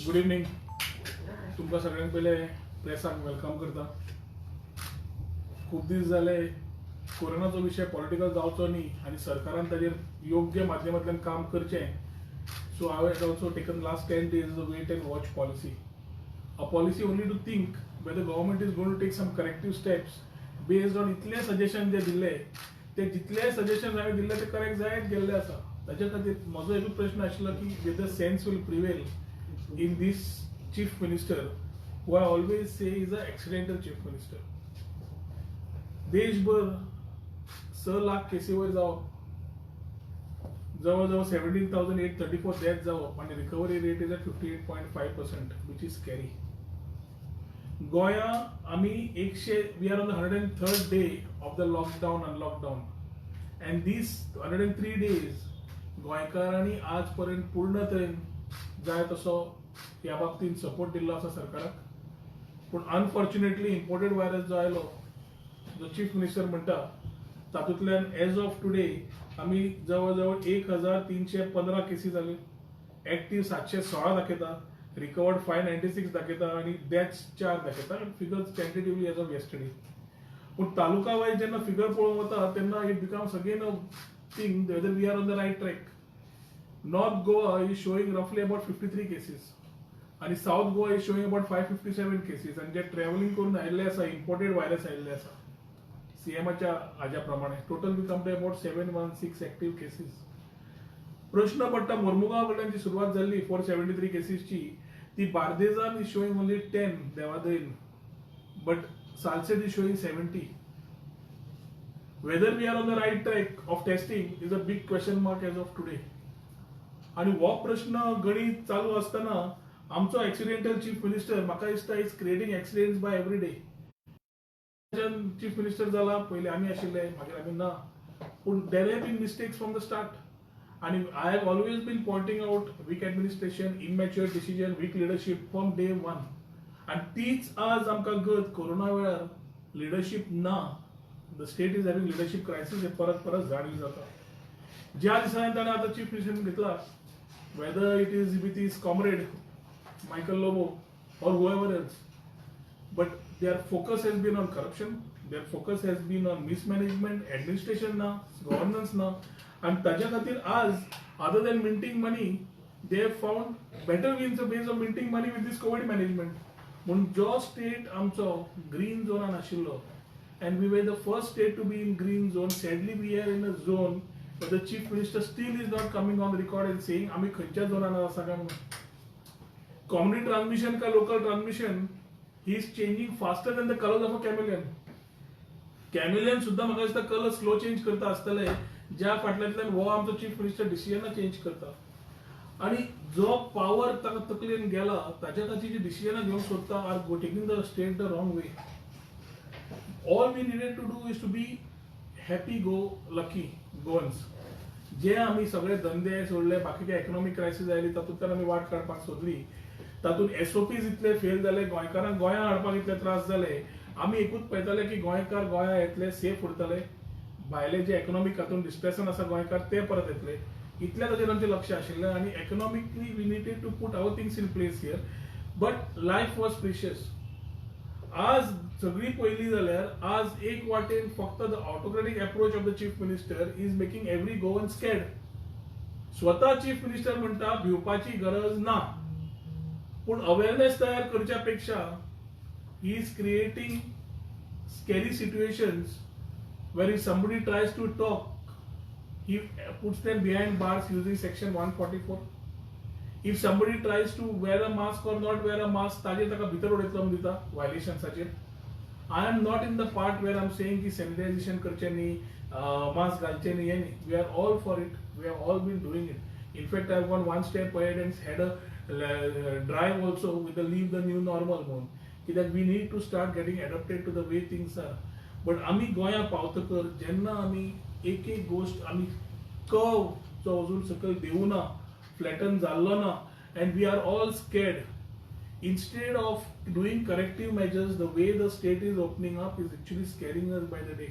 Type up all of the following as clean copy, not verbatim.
Good evening. तुमकां सगळ्यांक पहिले प्रेसाक वेलकम करता. खूप दीस जाले कोरोनाचो विषय पॉलिटिकल जावचो न्ही आनी सरकारान ताजेर योग्य माध्यमांतल्यान काम करचें. सो हांव has also taken last 10 days the wait and watch policy. A policy only to think whether government is going to take some corrective steps based on इतले सजेशन जे दिले ते जितले सजेशन हांवें दिल्ले ते करेक्ट जायत गेल्ले आसा. ताचे खातीर म्हजो एकूच प्रश्न आशिल्लो की whether sense will prevail in these chief minister who I always say is a accidental chief minister. देशभर 6 लाख केसी वयर जावप, जवळजवळ 17,834 डेथ जावप आणि recovery rate is at 58.5%, which is scary. गोंया आमी we are on the 103rd day of the lockdown unlockdown and these 103 days गोंयकारांनी आज पर्यंत पूर्ण तरेन जाय तसो ह्या बाबतींत सपोर्ट दिल्लो आसा सरकाराक. पूण अनफॉर्च्युनेटली इम्पोर्टेड व्हायरस जो आयलो, जो चीफ मिनिस्टर म्हणटा, तातूंतल्यान एज ऑफ टुडे आमी जवळजवळ 1,315 केसी जाल्यो, एक्टीव 716 दाखयता, रिकवर्ड 596 दाखयता आनी डेथ्स 4 दाखयता. Figures tentatively as of yesterday. पूण तालुका वायज जेन्ना फिगर पळोवंक वता तेन्ना it becomes again a thing whether we are on the right track. North Goa is showing roughly about 53 cases and South Goa is showing about 557 cases and जे travelling करून आयिल्ले आसा, imported virus आयिल्ले आसा सीएमच्या हाज्या प्रमाणे total we come to about 716 active cases. प्रश्न पडटा मोर्मुगांव कडल्यान जी सुरवात जाल्ली 473 केसेसची, ती बार्देजान इज शोईंग ओनली 10 देवादयेन, but Salcete is showing 70. Whether we are on the right track of testing is a big question mark as of today. आणि हो प्रश्न गणित चालू असताना आमचो एक्सिडेंटल चीफ मिनिस्टर म्हाका दिसता is creating accidents by every day. Chief minister जाला, पयलीं आमी आशिल्ले, मागीर आमी ना. पूण there have been mistakes from the start आनी I have always been pointing out weak administration, immature decision, weak leadership from day one. आनी तीच आज आमकां गत कोरोना वेळार लिडरशिप ना. The state is having leadership crisis हे परत परत जाणीव जाता. ज्या दिसांनी ताणें आतां चीफ मिनिस्टर घेतला, weather it is with his comrade Michael Lobo और whoever else, but their focus has been on corruption, their focus has been on mismanagement, administration ना, governance ना, and ताज्या खातीर आज other than minting money they have found better means of minting money with this COVID management. म्हणून जो state आमचो green झोनान आशिल्लो, and we were the first state to be in green zone. Sadly, we are in a zone, but the chief minister still is not coming on the record and saying, "आम्ही खंयच्या झोनान आसा काय म्हणून." Community transmission का local transmission, he is changing faster than the colors of a chameleon. Chameleon सुद्धा म्हाका दिसता colour slow change करता आसतले, ज्या फाटल्यातल्यान हो आमचो चीफ मिनिस्टर डिसिजन चेंज करता. आणि जो पावर ताका तकलेन गेला, ताच्या खातीर जी डिसिजन घेवंक सोदता are taking the state the wrong way. All we needed to do is to be happy go lucky goans. जे आम्ही सगळे धंदे सोडले, बाकीचे इकॉनॉमिक क्रायसिस आयली, तातूंतल्यान आमी वाट काडपाक सोदली, तातूंत एसओपीज इतले फेल जाले, गोंयकारांक गोंया हाडपाक इतले त्रास जाले. आमी एकूच पळयताले की गोंयकार गोंया येतले, सेफ उरतले, भायले जे इकॉनॉमिक हातूंत डिस्ट्रेसान आसा गोंयकार ते परत येतले, इतल्या ताचेर आमचें लक्ष आशिल्लें. आनी economically we needed to put our things in place here, but life was precious. आज सगळी पयली जाल्यार आज एक वाटेन फक्त the autocratic approach of the chief minister is making every Goan scared. स्वता चीफ मिनिस्टर म्हणटा भिवपाची गरज ना, पूण अवेअरनेस तयार करच्या पेक्षा he is creating scary situations where if somebody tries to talk, he puts them behind bars using section 144. If somebody tries to wear a mask or not wear a mask, ताजेर ताका भितर उडयतलो म्हणून दिता वायलेशन्साचेर. I am not in the part where I am saying की sanitization करचें न्ही, मास्क घालचें न्ही, हें न्ही. We are all for it, we have all been doing it. In fact, I have gone one step ahead and had a drive also with the leave the new normal म्हणून, कित्याक we need to start getting adapted to the way things are. But आमी गोंया पावतकर जेन्ना आमी एक एक गोष्ट आमी कर्व जो अजून सकयल देवूं ना, flatten जाल्लो ना, and we are all scared. Instead of doing corrective measures, the way the state is opening up is actually scaring us by the day.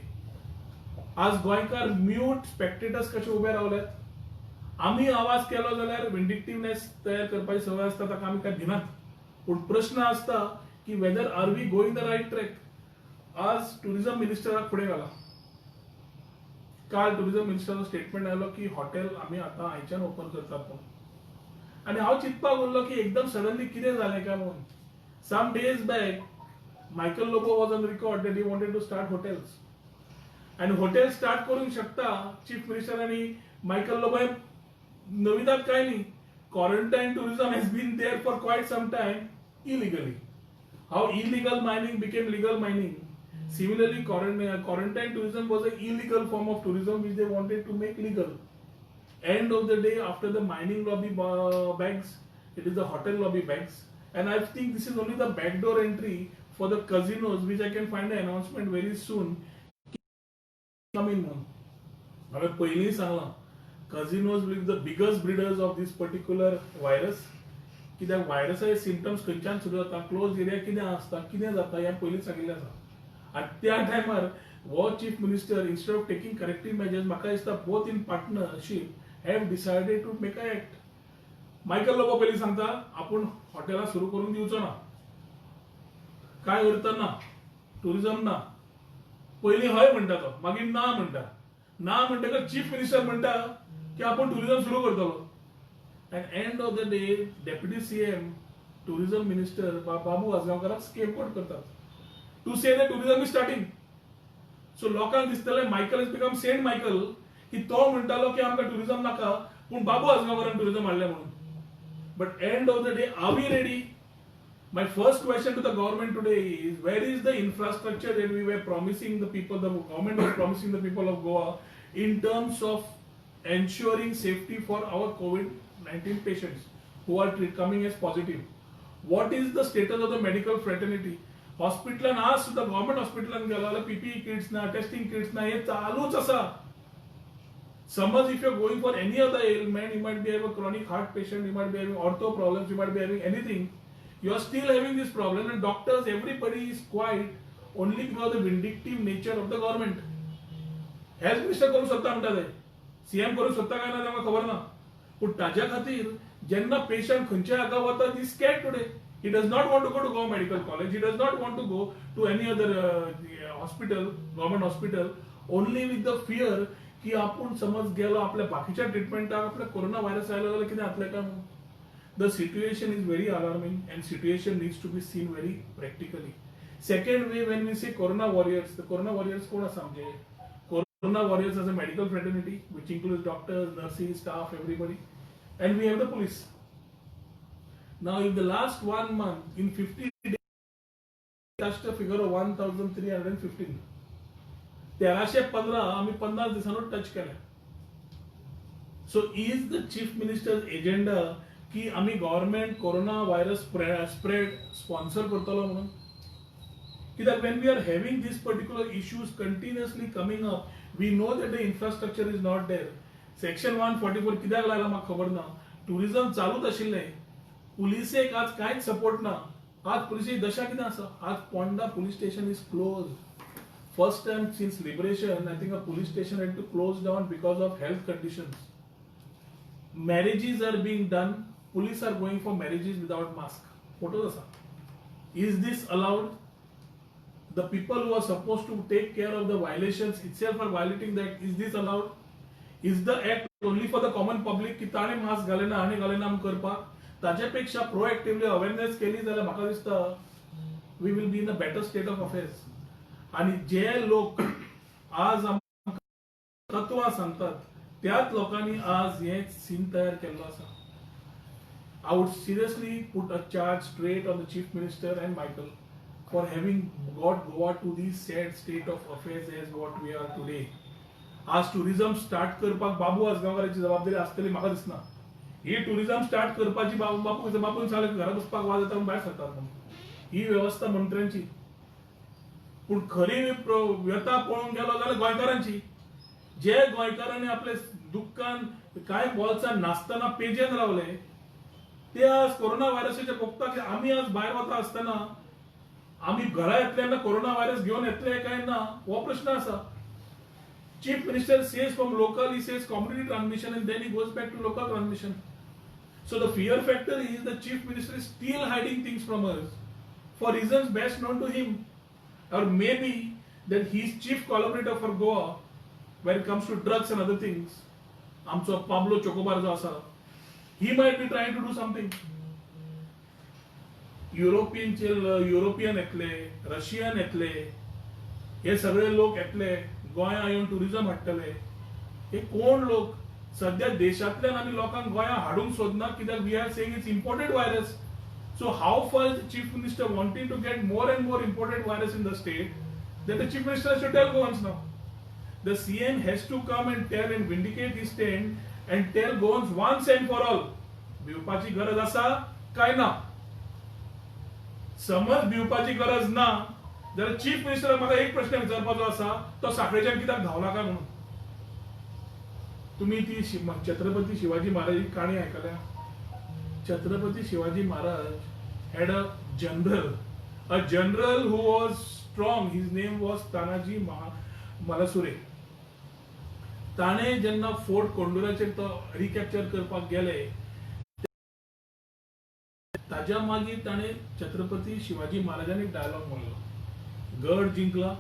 आज गोंयकार म्यूट स्पेक्टेटर्स कशे उबे रावल्यात. आम्ही आवाज केलो जाल्यार विंडिक्टिवनेस तयार करपाची संवय आसता ताका आमी काय भिनात. पूण प्रश्न आसता की whether are we going the right track. आज टुरिझम मिनिस्टराक फुडें घाला. काल टुरिझम मिनिस्टराचो स्टेटमेंट आयलो की हॉटेल आमी आतां आयच्यान ओपन करतात म्हणून. आनी हांव चिंतपाक उरलो की एकदम सडनली कितें जालें काय म्हणून. Some days back Michael Lobo was on record that he wanted to start hotels. आणि हॉटेल स्टार्ट करूंक शकता चीफ मिनिस्टर आणि मायकल लोबो हे नविदात काय न्ही. Quarantine tourism has been there for quite some time illegally. How illegal mining became legal mining. Similarly, quarantine tourism was an illegal form of tourism which they wanted to make legal. End of the day, after the mining lobby bags, it is the hotel lobby bags. And I think this is only the backdoor entry for the casinos, which I can find an announcement very soon. Come in म्हणून. हांवें पयलीं सांगलां, casinos will be the biggest breeders of this particular virus. कित्याक व्हायरसाचे symptoms खंयच्यान सुरू जाता, close area कितें आसता, कितें जाता हें पयलींच सांगिल्लें आसा. आनी त्या टायमार हो chief minister instead of taking corrective measures म्हाका दिसता both in partnership have decided to make a act. Michael Lobo पयलीं सांगता आपूण हॉटेलां सुरू करून दिवचो ना, काय करता ना, टुरिझम ना. पयलीं हय म्हणटा तो, मागीर ना म्हणटा. ना म्हणटकच चीफ मिनिस्टर म्हणटा की आपूण टुरिझम सुरू करतलो. And end of the day, Deputy CM, Tourism Minister Babu Azgamkarak scapegoat करतात. To say that tourism is starting. So लोकांक दिसतलें Michael has become Saint Michael की तो म्हणटालो की आमकां टुरिझम नाका पूण बाबू आजगांवकारान टुरिझम हाडलें म्हणून. But end of the day, are we ready? My first question to the government today is, where is the infrastructure that we were promising the people, the government was promising the people of Goa in terms of ensuring safety for our COVID-19 patients who are coming as positive? What is the status of the medical fraternity? Hospital आज सुद्धा government हॉस्पिटलान गेलो जाल्यार PPE kits ना, testing kits ना, हे चालूच आसा. Suppose if you are going for any other ailment, you might be having a chronic heart patient, you might be having ortho problems, you might be having anything, you are still having this problem, and doctors, everybody is quiet only because of the vindictive nature of the government. Health minister करू शकता म्हणटा ते, CM करू शकता काय ना तेव्हा खबर ना. पण ताज्या खातीर जेन्ना पेशंट खंयच्या हाका वता ती scared today. He does not want to go to Goa medical college, he does not want to go to any other hospital, government hospital, only with the fear की आपूण समज गेलो आपल्या बाकीच्या ट्रिटमेंटाक आपल्या कोरोना व्हायरस आयलो जाल्यार कितें जातलें काय म्हणून. The situation is very alarming and situation needs to be seen very practically. Second way when we say corona warriors, the corona warriors कोण आसा आमचे? Corona warriors as a medical fraternity, which includes doctors, nurses, staff, everybody, and we have the police. Now, in the last 1 month, in 50 days, we touched a figure of 1,315. 1315 आम्ही 50 दिवसांवर touch केले. So, is the chief minister's agenda की आम्ही government corona virus spread sponsor करतलो म्हणून? That when we are having these particular issues continuously coming up, we know that the infrastructure is not there. Section 144 कित्याक लायला म्हाका खबर ना. Tourism चालूच आशिल्लें, पुलिसेक आज कांयच सपोर्ट ना. आज पुलिसेची दशा कितें आसा? आज Ponda police station is close. First time since liberation, I think a police station had to close down because of health conditions. Marriages are being done, police are going for marriages without mask. Photos asa. Is this allowed? The people who are supposed to take care of the violations itself are violating that. Is this allowed? Is the act only for the common public की ताणे mask घालेना आनी घालेना आम करपाक? ताचे पेक्षा proactively awareness केली जाल्यार म्हाका दिसता we will be in a better state of affairs. आणि जे लोक आज तत्वां सांगतात त्याच लोकांनी आज हे सीन तयार केल्लो आसा. I would seriously put a charge straight on the chief minister and Michael for having got Goa to this sad state of affairs as what we are today. आज टुरिझम स्टार्ट करपाक बाबू आजगांवकाराची जबाबदारी आसतली म्हाका दिसना. ही tourism start करपाची बापून सांगलें घरा बसपाक वाज येता भायर सरतात म्हणून. ही व्यवस्था मंत्र्यांची. पूण खरी व्यथा पळोवंक गेलो जाल्यार गोंयकारांची. जे गोंयकारांनी आपले दुख्खान कांय बोल्सान नासतना पेजेन रावले ते आज कोरोना व्हायरसाचे भोगतात. आमी आज भायर वता आसतना आम्ही घरा येतले कोरोना व्हायरस घेऊन येतले काय ना हो प्रश्न आसा. Chief Minister says from local, he says community transmission, and then he goes back to local transmission. So the fear factor is the Chief Minister is still hiding things from us for reasons best known to him, or maybe that he's chief collaborator for Goa when it comes to drugs and other things. आमचो Pablo Chocobar जो आसा, he might be trying to do something. European येतले, Russian येतले, हे सगळे लोक येतले, गोंया येवन टुरिझम हाडटले. हे कोण लोक? सध्या देशांतल्यान आमी लोकांक गोंया हाडूंक सोदना, कित्याक we are saying it's imported virus. So how far is the Chief Minister wanting to get more and more imported virus in the state, that the Chief Minister should tell Goans now. The CM has to come and tell and vindicate his stand and tell Goans once and for all, भिवपाची गरज आसा काय ना. समज भिवपाची गरज ना जाल्यार chief मिनिस्टराक म्हाका एक प्रश्न विचारपाचो आसा, तो साखळेच्यान कित्याक धांवला काय म्हणून. तुम्ही ती छत्रपती शिवाजी महाराजाची काणी आयकल्या. Chhatrapati Shivaji Maharaj had a general who was strong. His name was Tanaji Malasure. ताणे जेन्ना फोर्ट कोंडुराचेर तो रिकॅप्चर करपाक गेले, ताज्या मागीर ताणे छत्रपती शिवाजी महाराजांनी डायलॉग म्हणलो, गड जिंकला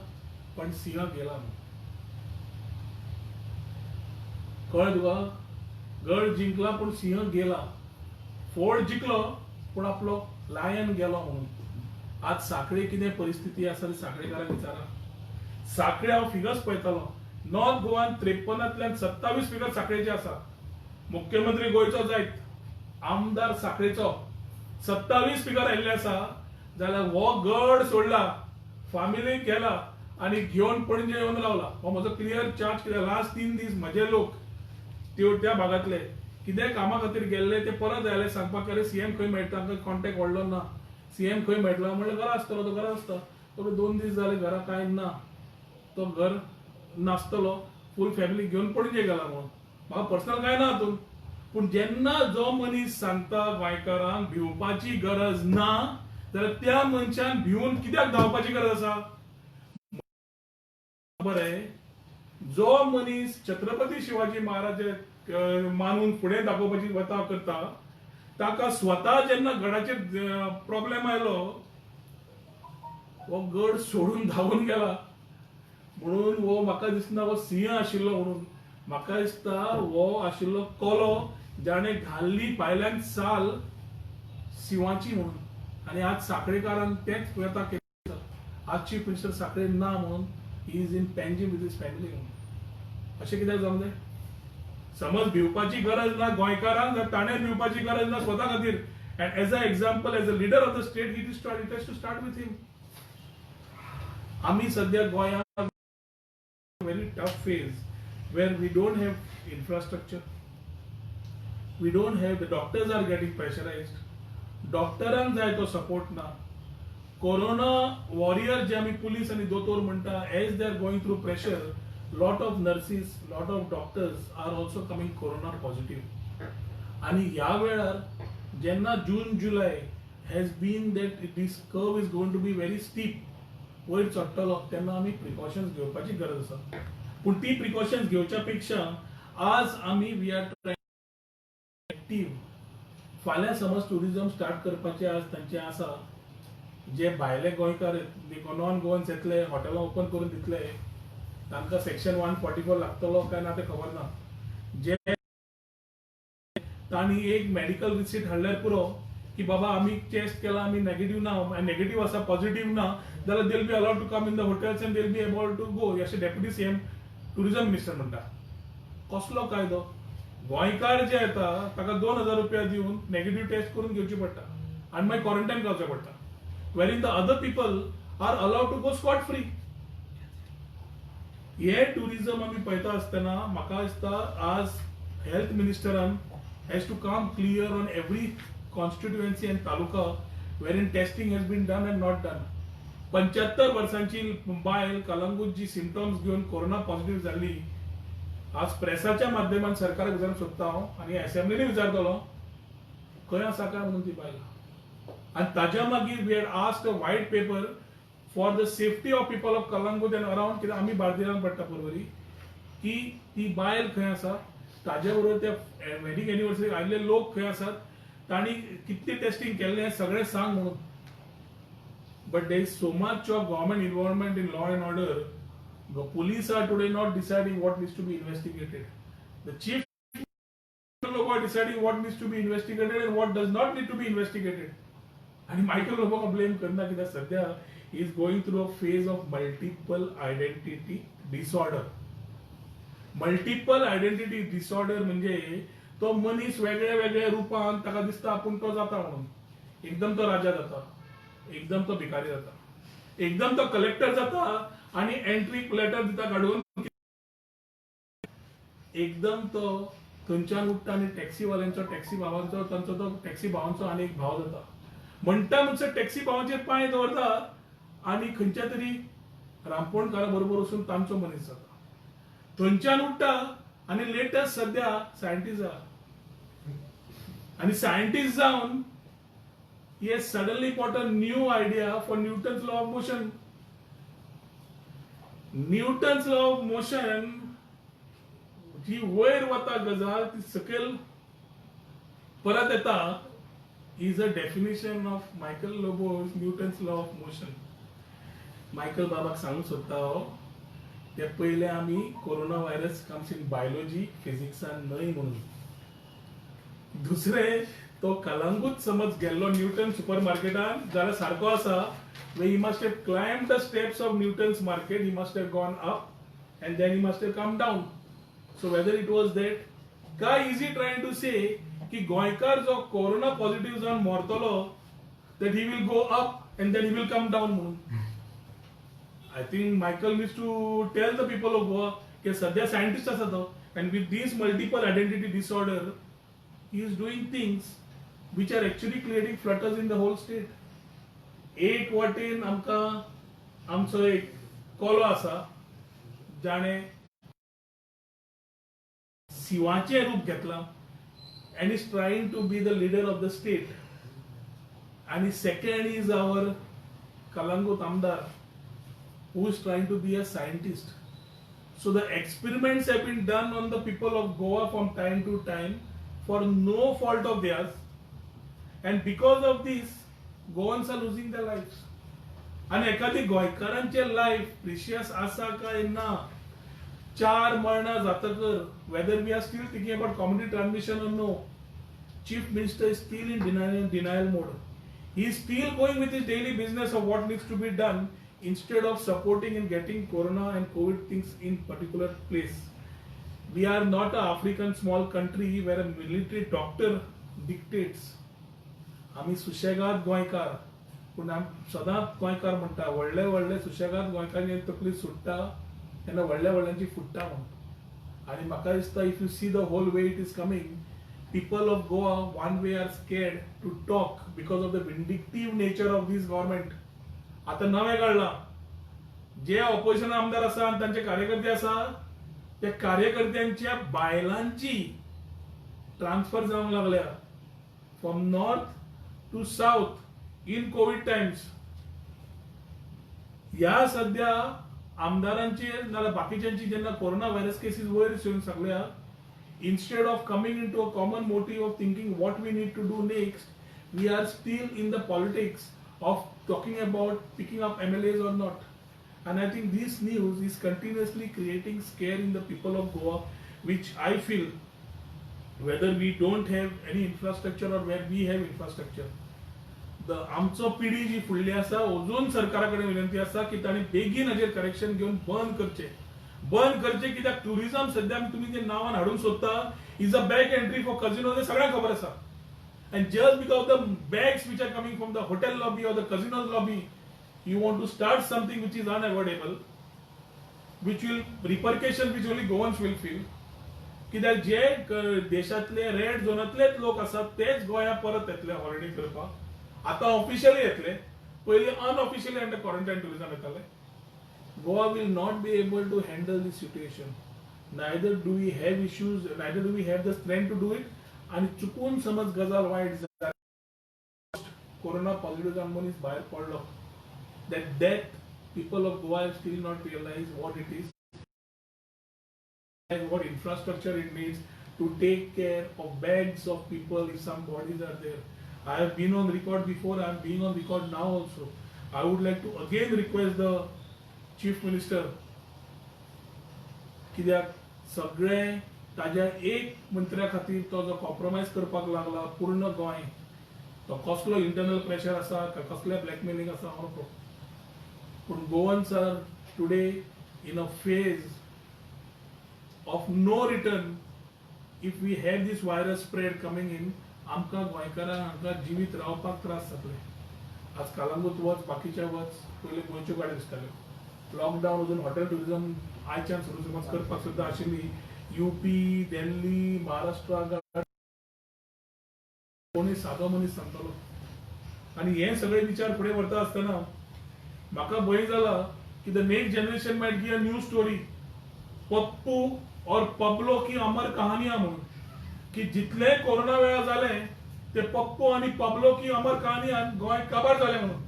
पण सिंह गेला. कळ्ळें तुका? गड जिंकला पण सिंह गेला. फोर्ट जिंकलो पण आपलो लायन गेलो म्हणून. आज साखळे कितें परिस्थिती आसा ती साखळेकारांक विचारा. साखळे हांव फिगर्स पळयतालो. नॉर्थ गोवान 53तल्यान 27 फिगर साखळेचे आसा. मुख्यमंत्री गोंयचो जायत, आमदार साखळेचो 27 फिगर आयिल्ले आसा. जाल्यार हो गड सोडला, फामिलीक गेला आनी घेवन पणजे येवन रावला. हो म्हजो क्लियर चार्ज. कित्याक लास्ट 3 दीस म्हजे लोक त्या भागातले कितें कामा खातीर गेल्ले ते परत आयले सांगपाक, अरे सीएम खंय मेळटा, तांकां कॉन्टॅक्ट व्हडलो ना. सीएम खंय मेळटलो म्हणल्यार घरा आसतलो. तो घरा आसता. तो 2 दीस जाले घरा कांय ना. तो घर नासतलो, फूल फॅमिली घेवन पणजे गेला म्हणून. म्हाका पर्सनल कांय ना हातून. पूण जेन्ना जो मनीस सांगता गोंयकारांक भिवपाची गरज ना, जाल्यार त्या मनशान भिवून कित्याक धांवपाची गरज आसा? बरें, जो मनीस छत्रपती शिवाजी महाराज मानून फुडें दाखोवपाची वता करता, ताका स्वता जेन्ना गडाचेर प्रॉब्लेम आयलो, हो गड सोडून धांवून गेला. म्हणून हो म्हाका दिसना हो सिंह आशिल्लो म्हणून. म्हाका दिसता हो आशिल्लो कोलो, जाणे घाल्ली भायल्यान साल सिंहाची म्हणून. आनी आज साखळेकारांक तेच वता केलें. आज चीफ मिनिस्टर साखळे ना म्हणून ही is in Panjim with his family म्हणून. अशें कित्याक जावंक जाय? समज भिवपाची गरज ना गोंयकारांक, ताणें भिवपाची गरज ना स्वता खातीर. And as a example, as a leader of the state, it has to start with him. आमी सध्या गोंयांत very tough phase where we don't have infrastructure, we don't have, the doctors are getting pressurized, डॉक्टरांक जाय तो support ना. Corona warrior जे आमी police आनी दोतोर म्हणटा, as they are going through pressure, lot of nurses, lot of doctors are also coming corona positive. आनी ह्या वेळार जेन्ना जून जुलय has been that these curve is going to be very steep, वयर चडटलो, तेन्ना आमी प्रिकॉशन्स घेवपाची गरज आसा. पूण ती प्रिकॉशन्स घेवच्या पेक्षा आज आमी वी आर एक्टिव्ह. फाल्यां समज टुरिझम स्टार्ट करपाचें आज तांचें आसा, जे भायले गोंयकार नॉन गोवन्स येतले, हॉटेलां ओपन करून दितले, तांकां सेक्शन 144 लागतलो काय ना तें खबर ना. जे तांणी एक मेडिकल रिसीट हाडल्यार पुरो की बाबा आमी टेस्ट केला, आमी नेगेटिव्ह ना, नेगेटिव्ह आसा, पॉझिटिव्ह ना, जाल्यार they will be allowed to come in the hotels and they will be able to go. अशें डेप्युटी सीएम टुरिझम मिनिस्टर म्हणटा. कसलो कायदो? गोंयकार जे येता ताका 2000 रुपया दिवन नेगेटिव्ह टेस्ट करून घेवची पडटा आनी मागीर क्वॉरंटायन करचें पडटा. Where in the other people are allowed to go spot free. हे टुरिझम आमी पळयता आसतना म्हाका दिसता आज हेल्थ मिनिस्टरान has to come clear on every constituency and taluka wherein testing has been done and not done. 75 वर्सांची बायल कलंगूट जी सिम्पटम्स घेऊन कोरोना पॉझिटिव्ह जाल्ली, आज प्रेसाच्या माध्यमान सरकाराक विचारूंक सोदता हांव आनी असेंब्लीनी विचारतलो खंय आसा काय म्हणून ती बायल. आनी ताज्या मागीर we had asked a white paper for the safety of people of Calangute and around, कित्याक आमी बार्देरांत पडटा परवरी, की ती बायल खंय आसा, ताजे बरोबर त्या वेडिंग एनिवर्सरीक आयिल्ले लोक खंय आसात, तांणी कितली टेस्टिंग केल्लें हें सगळें सांग म्हणून. But there is so much of government involvement in law and order. The police are today not deciding what needs to be investigated. The chief are deciding what needs to be investigated and what does not need to be investigated. And Michael Lobo blame करना कि सध्या he is going through a phase of multiple identity disorder. Multiple identity disorder म्हणजे तो मनीस वेगळ्या वेगळ्या रूपान ताका दिसता आपूण तो जाता म्हणून. एकदम तो राजा जाता, एकदम तो भिकारी जाता, एकदम तो कलेक्टर जाता आणि एंट्री लेटर दिता काढून, एकदम तो थंयच्यान उठता आणि टॅक्सीवाल्यांचो टॅक्सी भावांचो तांचो तो टॅक्सी भावांचो आणि एक भाव जाता. म्हणटा म्हणसर टॅक्सी भावांचेर पांय दवरता आणि खंयच्या तरी रामपोणकारा बरोबर वचून तांचो मनीस जाता. थंयच्यान उठता आणि लेटस्ट सध्या सायंटिस्ट जाला आणि सायंटिस्ट जावन he has suddenly got a new idea for Newton's law of motion. Newton's law of motion जी वयर वता गजाल ती सकयल परत येता is a definition of Michael Lobo's Newton's law of motion. Michael बाबाक सांगूंक सोदता हांव ते पयले आमी corona virus comes in biology फिजिक्सान न्हय म्हणून. दुसरे तो कलंगूट समज गेल्लो न्यूटन सुपर मार्केटान जाल्यार सारको आसा. he must have climbed the steps of Newton's market, he must have gone up and then he must have come down. So whether it was that, काय is he trying to say की गोंयकार जो corona positive जावन मरतलो that he will go up and then he will come down म्हणून. I think Michael needs to tell the people of Goa की सध्या scientist आसा तो and with this multiple identity disorder he is doing things which are actually creating flutters in the whole state. एक वाटेन आमकां आमचो एक कोलो आसा जाणे शिवाचे रूप घेतला and is trying to be the leader of the state. And second is our Kalangut Amdar who is trying to be a scientist. So the experiments have been done on the people of Goa from time to time for no fault of theirs. And because of this, Goans are losing their lives. आणि एखादी गोंयकारांचे life precious आसा काय ना, 4 मरणा जातकर, whether we are still thinking about community transmission or no, Chief Minister is still in denial mode. He is still going with his daily business of what needs to be done instead of supporting and getting corona and COVID things in particular place. We are not an African small country where a military doctor dictates. आम्ही सुशेगाद गोंयकार, पूण सदांच गोंयकार म्हणटा व्हडले व्हडले सुशेगाद गोंयकार जेन्ना तकली सुट्टा तेन्ना व्हडल्या व्हडल्यांची फुट्टा म्हणटा. आनी म्हाका दिसता if you see the hole way it is coming, people of Goa one way are scared to talk because of the vindictive nature of this government. आता नवे काढला जे ऑपोजिशन आमदार आसा आणि तांचे कार्यकर्ते आसा त्या कार्यकर्त्यांच्या बायलांची ट्रान्सफर जावंक लागल्या from north to south in COVID times. या सध्या आमदारांचे नाल्यार बाकीच्यांची जेन्ना कोरोना व्हायरस केसीस वयर येवन सगळ्या, instead of coming into a common motive of thinking what we need to do next, we are still in the politics of talking about picking up MLAs or not. And I think this news is continuously creating scare in the people of Goa, which I feel, whether we don't have any infrastructure or where we have infrastructure, the आमचो पिढी जी फुडली आसा अजून सरकारा कडेन विनंती आसा की तांणी बेगीन हाजेर करेक्शन घेवन बंद करचे कित्याक टुरिझम सध्या तुम्ही जे नावान हाडूंक सोदता is a back entry for casino हे सगळ्यांक खबर आसा. And just because the bags which are coming from the hotel lobby or the casino lobby, you want to start something which is unavoidable, which will repercussions which only Goans will feel. कित्याक जे देशातले red झोनातलेच लोक आसात तेच गोंया परत येतले holiday करपाक. आता ऑफिशियली येतले, पयलीं अनऑफिशियली अंडर क्वारंटायन टुरिझम येताले. Goa will not be able to handle this situation. Neither do we have issues, neither do we have the strength to do it. आणि चुकून समज गजाल वाईट जाली, कोरोना पॉझिटिव्ह जावन मनीस भायर पडलो, that people of Goa have still not realized what it is. what infrastructure it needs to take care of beds of people if some bodies are there. I have been on record before, I am being on record now also. I would like to again request the Chief Minister कित्याक सगळे ताज्या एक मंत्र्या खातीर तो जो compromise करपाक लागला पूर्ण गोंय, तो कसलो इंटरनल प्रेशर आसा काय कसले ब्लॅकमेलिंग आसा हांव नको, पूण Goans are today in a phase of no return. If we have this virus spread coming in, आमकां गोंयकारांक हांगा जिवीत रावपाक त्रास जातले. आज कालांगूट वच, बाकीच्या वच, पयले गोंयच्यो गाड्यो दिसताल्यो. लॉकडावन अजून हॉटेल टुरिझम आयच्यान सुरू समज करपाक सुद्दां आशिल्ली. यूपी, दिल्ली, महाराष्ट्र कोणी सादो मनीस सांगतलो. आनी हे सगळे विचार फुडें व्हरता आसतना म्हाका भंय जाला की the next generation might give a new story, Pappu और पब्लो की अमर कहानियां म्हणून, की जितले कोरोना वेळा जाले ते पप्पू आणि पब्लो की अमर कहानियान गोंय काबार जाले म्हणून.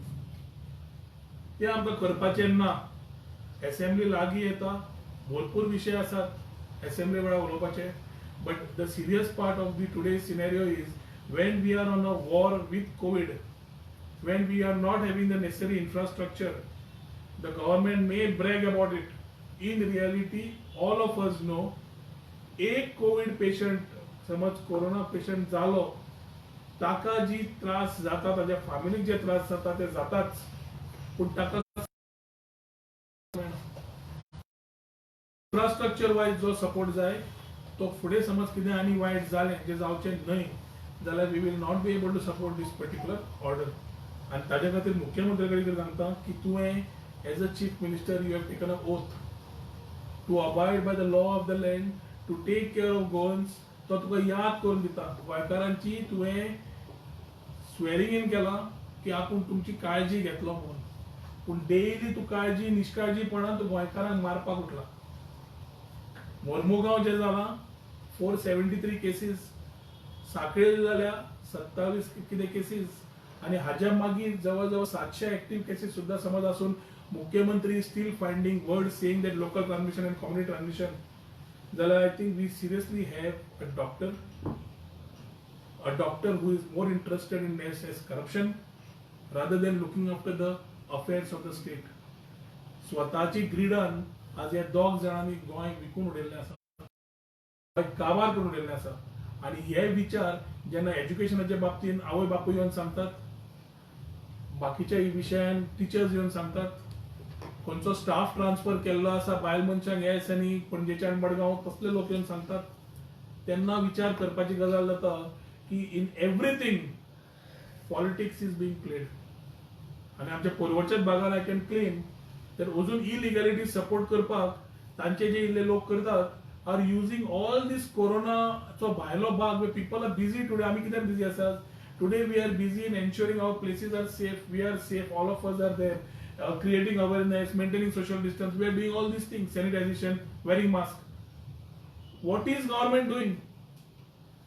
ते आमकां करपाचें ना. असेंब्ली लागीं येता, भरपूर विशय आसात असेंब्ली वेळार उलोवपाचे, but the serious part of the today scenario is when we are on a war with COVID, when we are not having the necessary infrastructure, the government may brag about it. In reality, all of us know, एक Covid patient समज corona patient जालो, ताका जी त्रास जाता, ताज्या फॅमिलीक जे त्रास जाता ते जाताच, पूण ताका इन्फ्रास्ट्रक्चर वायज जो सपोर्ट जाय तो फुडें समज कितें आनी वायट जालें जे जावचें न्हय जाल्यार we will not be able to support this particular order. आनी ताजे खातीर मुख्यमंत्री कडेन सांगता की तुवें as a chief minister you have taken a oath to abide by the law of the land, to take care of Goans. तो तुका याद करून दिता गोंयकारांची तुवें स्वेरिंग इन केला की आपूण तुमची काळजी घेतलो म्हणून, पूण डेली तूं काळजी निश्काळजीपणान तूं गोंयकारांक मारपाक उठला. मोर्मुगांव जे जालां 473 केसीस, सांखळे जाल्या 27 कितें केसीस, आनी हाज्या मागीर जवळ जवळ 700 एक्टिव्ह केसीस सुद्दां समज आसून Mukhyamantri is still finding words saying that local transmission and community transmission. Then I think we seriously have a doctor who is more interested in NSS corruption rather than looking after the affairs of the state. स्वताची ग्रीडान आज ह्या दोग जाणांनी गोंय विकून उडयल्लें आसा, गोंय काबार करून उडयल्लें आसा. आनी हे विचार जेन्ना एज्युकेशनाच्या बाबतींत आवय बापूय येवन सांगतात, बाकीच्या विशयान टिचर्स येवन सांगतात, खंयचो स्टाफ ट्रान्सफर केल्लो आसा बायल मनशांक हे दिसांनी पणजेच्या आनी मडगांव तसले लोक येवन सांगतात, तेन्ना विचार करपाची गजाल जाता की in everything politics is being played. आनी आमच्या पोरवोच्याच भागान आय कॅन क्लेम तर अजून इलिगॅलिटी सपोर्ट करपाक तांचे जे इल्ले लोक करतात आर युजींग ऑल दीस कोरोनाचो भायलो भाग way people are busy today. आमी कित्याक बिजी आसात? Today we are busy in ensuring our places are safe, we are safe, all of us are there. Creating awareness, maintaining social distance, we are doing all these things, sanitization, wearing mask. What is government doing?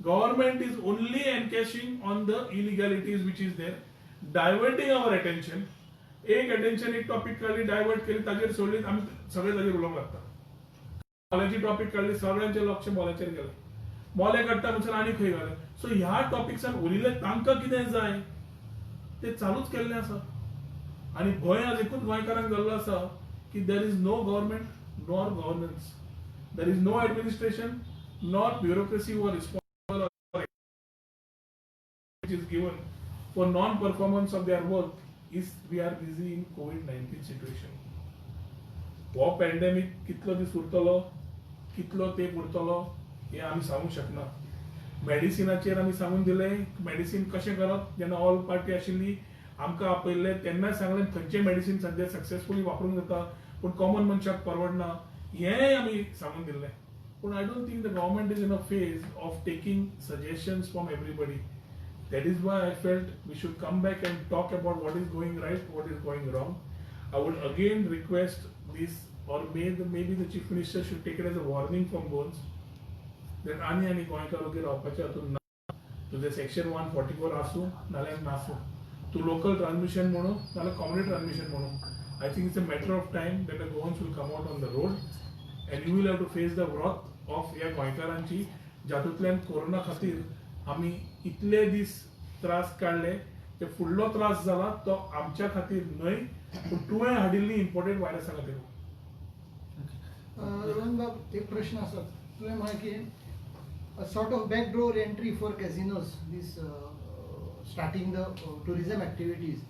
Government is only encashing on the illegalities which is there, diverting our attention. एक attention एक topic काढली, divert केली, ताजेर सोडली, आम्ही सगळे ताजेर उलोवंक लागतात. मोलाची टॉपिक काढली, सगळ्यांचे लक्ष मोलाचेर गेलें. मोले काडटा म्हणसर आनी खंय घालें. सो ह्या टॉपिक्सान उरिल्ले तांकां कितें जाय ते चालूच केल्लें आसा. आणि भंय आज एकूच गोंयकारांक जाल्लो आसा की there is no government nor governance, there is no administration nor bureaucracy who are responsible which is given for non-performance of their work is we are busy in COVID-19 situation. हो पॅन्डेमिक कितलो दीस उरतलो, कितलो तेप उरतलो हे आमी सांगूंक शकना. मेडिसिनाचेर आमी सांगून दिलें मेडिसिन कशें करप. जेन्ना ऑल पार्टी आशिल्ली आमकां आपयल्ले तेन्नाच सांगलें खंयचें मेडिसिन सद्या सक्सेसफुली वापरूंक जाता पूण कॉमन मनशाक परवडना हेंय आमी सांगून दिल्लें. पूण I don't think the government is in a phase of taking suggestions from everybody. That is why I felt we should come back and talk about what is going right, what is going wrong. I would again request this or maybe the chief minister should take it as a warning from Bones that आनी गोंयकार वगैरे रावपाचें हातून ना. तुजें section 144 आसूं नाल्यार नासूं, तूं लोकल ट्रान्समिशन म्हणूं नाल्यार कम्युनिटी ट्रान्समिशन म्हणूं. I think it's a matter of time that the Goans will come out on the road and you will have to face the wrath of ह्या गोंयकारांची जातूंतल्यान कोरोना खातीर आमी इतले दीस त्रास काडले ते फुडलो त्रास जाला तो आमच्या खातीर न्हय पूण तुवें हाडिल्ली इम्पोर्टंट व्हायरसा खातीर. रोहन बाब, एक प्रश्न आसा. तुवें म्हळें की a sort of backdoor entry for casinos, this starting the tourism activities.